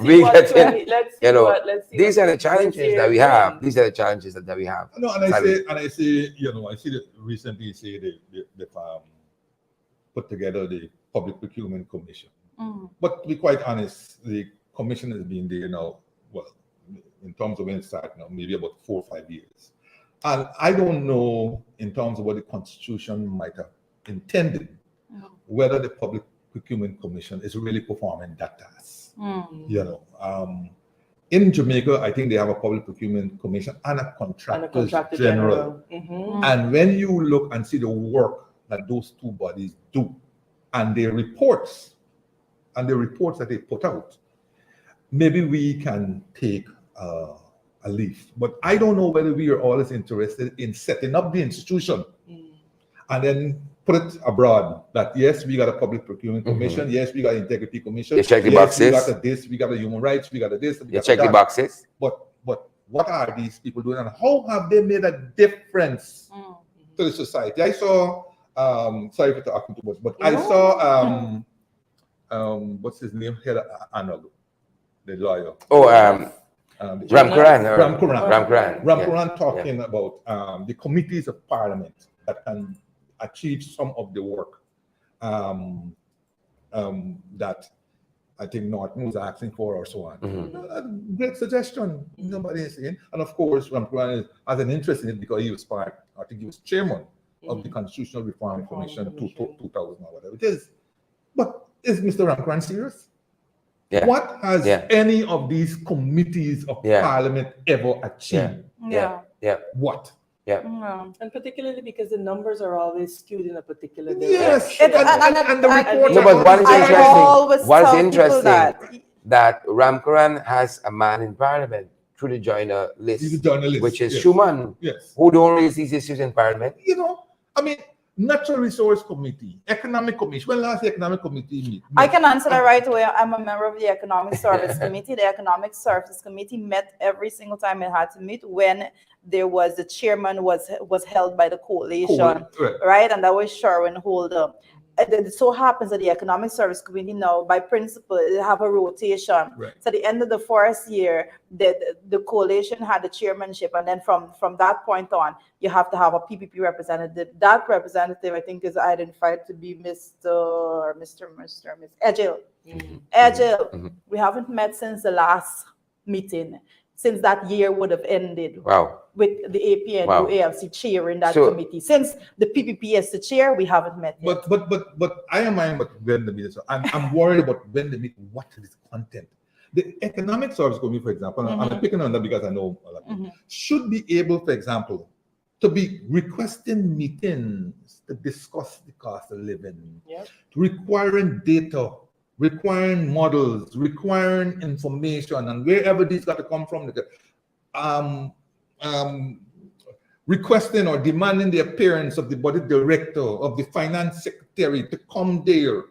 see these are the challenges that we have. These are the challenges that we have. No, and I say, I see that recently say they put together the Public Procurement Commission. But to be quite honest, the commission has been there now, well, in terms of when it started now, maybe about 4 or 5 years. And I don't know, in terms of what the Constitution might have intended, whether the Public Procurement Commission is really performing that task. In Jamaica, I think they have a Public Procurement Commission and a Contractors General. And when you look and see the work that those two bodies do, and their reports, that they put out, maybe we can take a leaf. But I don't know whether we are always interested in setting up the institution and then put it abroad that yes, we got a Public Procurement Commission, yes, we got an Integrity Commission, you check the yes, boxes. we got a this, we got a human rights, we got a this, we you got check a that. The boxes. But what are these people doing, and how have they made a difference to the society? I saw sorry for talking too much, but I saw what's his name? Arnold, the lawyer. Ramkaran talking about the committees of parliament that can achieve some of the work that I think Norton was asking for or so on. Great suggestion. Nobody is saying. And of course, Ramkuran has an interest in it because he was I think he was chairman of the Constitutional Reform Commission 2000 or whatever it is. But is Mr. Ramkuran serious? Yeah. What has any of these committees of Parliament ever achieved? What? Yeah. And particularly because the numbers are always skewed in a particular direction. Yes. And the report. No, but what is interesting that Ramkuran has a man in Parliament through the joiner list, which is Schumann, who don't raise these issues in Parliament. You know, I mean, Natural Resource Committee, Economic Committee. When last the Economic Committee meet? I can answer that right away. I'm a member of the Economic Service Committee. The Economic Service Committee met every single time it had to meet when there was the chairman was held by the coalition, right? And that was Sherwin Holder. It so happens that the Economic Service Committee now, by principle, they have a rotation. Right. So at the end of the first year, the coalition had the chairmanship, and then from that point on, you have to have a PPP representative. That representative, I think, is identified to be Miss Edgel. Edgel. We haven't met since the last meeting, since that year would have ended. Wow. With the APN ALC chair in that committee. Since the PPP is the chair, we haven't met yet. But I am mind about when the meet. So I'm worried about when the meet. What is content? The Economic Service Committee, for example, I'm picking on that because I know a lot of people, should be able, for example, to be requesting meetings to discuss the cost of living, requiring data, requiring models, requiring information, and wherever these got to come from, requesting or demanding the appearance of the budget director, of the finance secretary to come there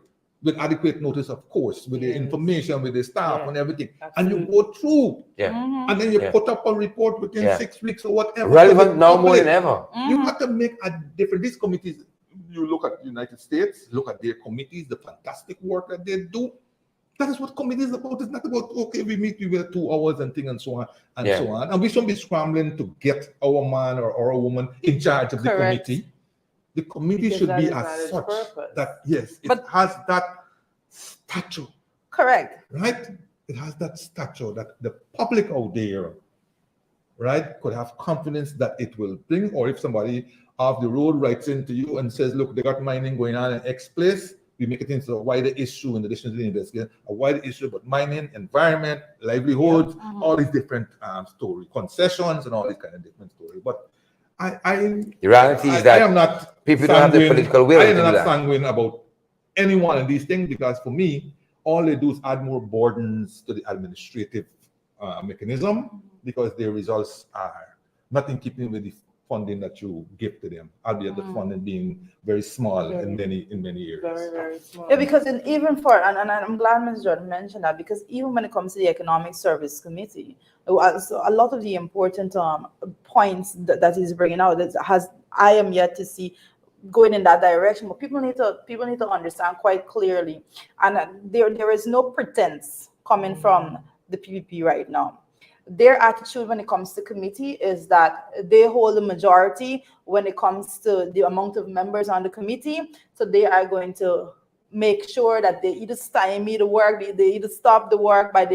with adequate notice, of course, with the information, with the staff and everything. Absolutely. And you go through. And then you put up a report within 6 weeks or whatever. Relevant now more than ever. You have to make a difference. These committees, you look at the United States, look at their committees, the fantastic work that they do. That is what committee is about. It's not about, okay, we meet, we wait 2 hours and things and so on and so on. And we shouldn't be scrambling to get our man or our woman in charge of the committee. The committee should be as such that, it has that stature. Correct. Right? It has that stature that the public out there, right, could have confidence that it will bring, or if somebody off the road writes into you and says, look, they got mining going on in X place, we make it into a wider issue in addition to the investigation, a wider issue about mining, environment, livelihoods, all these different stories, concessions, and all these kind of different stories. But the reality is that I am not people don't have the political will. I am not sanguine about any one of these things, because for me, all they do is add more burdens to the administrative mechanism, because their results are not in keeping with the funding that you give to them, albeit the funding being very small in many areas. Very, very small. Yeah, because even for, and I'm glad Ms. Jordan mentioned that, because even when it comes to the Economic Service Committee, so a lot of the important points that he's bringing out I am yet to see going in that direction. But people need to understand quite clearly, and there is no pretense coming from the PPP right now. Their attitude when it comes to committee is that they hold the majority when it comes to the amount of members on the committee. So they are going to make sure that they either stymie the work, they either stop the work by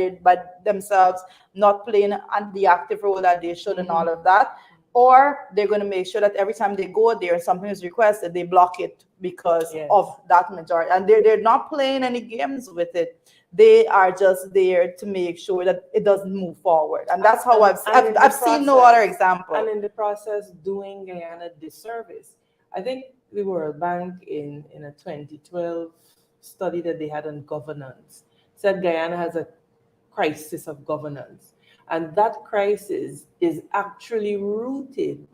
themselves, not playing the active role that they should and all of that. Or they're going to make sure that every time they go there and something is requested, they block it because of that majority. And they're not playing any games with it. They are just there to make sure that it doesn't move forward. And that's how I've seen no other example. And in the process, doing Guyana disservice. I think the World Bank in a 2012 study that they had on governance said Guyana has a crisis of governance. And that crisis is actually rooted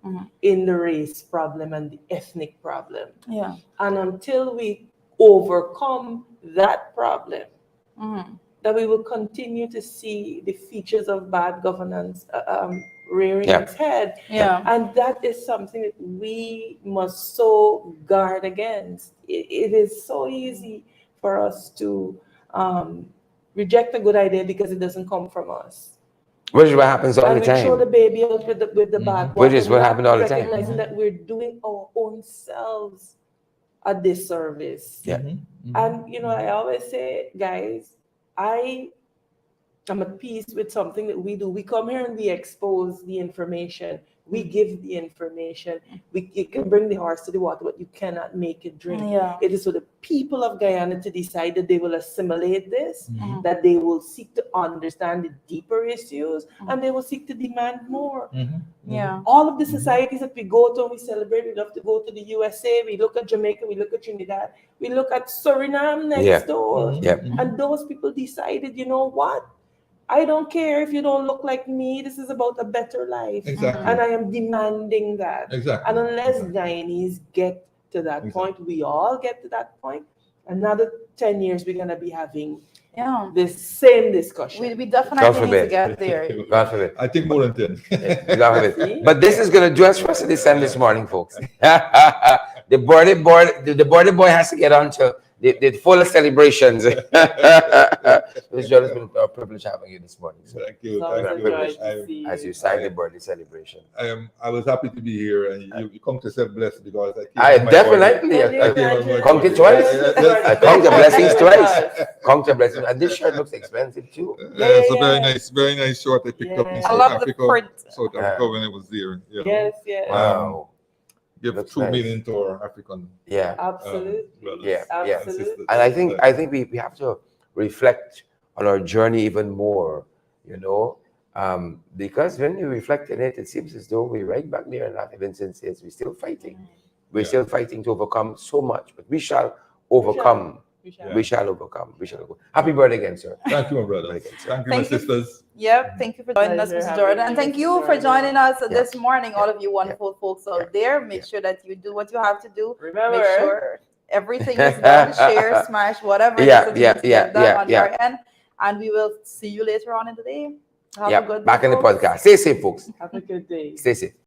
in the race problem and the ethnic problem. Yeah. And until we overcome that problem, that we will continue to see the features of bad governance rearing its head. Yeah. And that is something that we must so guard against. It is so easy for us to reject a good idea because it doesn't come from us. Which is what happens all the time. And we throw the baby out with the bathwater. Which is what happens all the time. Recognizing that we're doing our own selves a disservice. Yeah. And, I always say, guys, I'm at peace with something that we do. We come here and we expose the information. We give the information. You can bring the horse to the water, but you cannot make it drink. Yeah. It is for the people of Guyana to decide that they will assimilate this, that they will seek to understand the deeper issues, and they will seek to demand more. Yeah. All of the societies that we go to and we celebrate, we love to go to the USA, we look at Jamaica, we look at Trinidad, we look at Suriname next door. And those people decided, you know what? I don't care if you don't look like me. This is about a better life. Exactly. And I am demanding that. Exactly. And unless Guyanese get to that point, we all get to that point, another 10 years, we're going to be having this same discussion. We definitely need to get there. God forbid. I think more than 10. God forbid. But this is going to do us for this morning, folks. The border boy has to get on to the full celebrations. It was just been a privilege having you this morning. So Thank you. As you sign the birthday celebration. I was happy to be here, and you come to say blessed because I definitely come to twice. I come to blessings twice. Come to blessings, and this shirt looks expensive too. It's a very nice shirt I picked up in South Africa when I was there. Yes. Wow. Give 2 million to our African Absolutely. brothers. Absolutely. And I think we have to reflect on our journey even more, because when you reflect on it, it seems as though we're right back there in that even since we're still fighting. We're still fighting to overcome so much, but we shall overcome. We shall overcome. Happy birthday again, sir. Thank you, my brother. Thank you, my sisters. Thank you for joining us, Mr. Jordan. And thank you for joining us this morning, all of you wonderful folks out there. Make sure that you do what you have to do. Remember, make sure everything is done, share, smash, whatever it is that you done on your end. And we will see you later on in the day. Have a good day, back in the folks. podcast. Stay safe, folks. have a good day. Stay safe.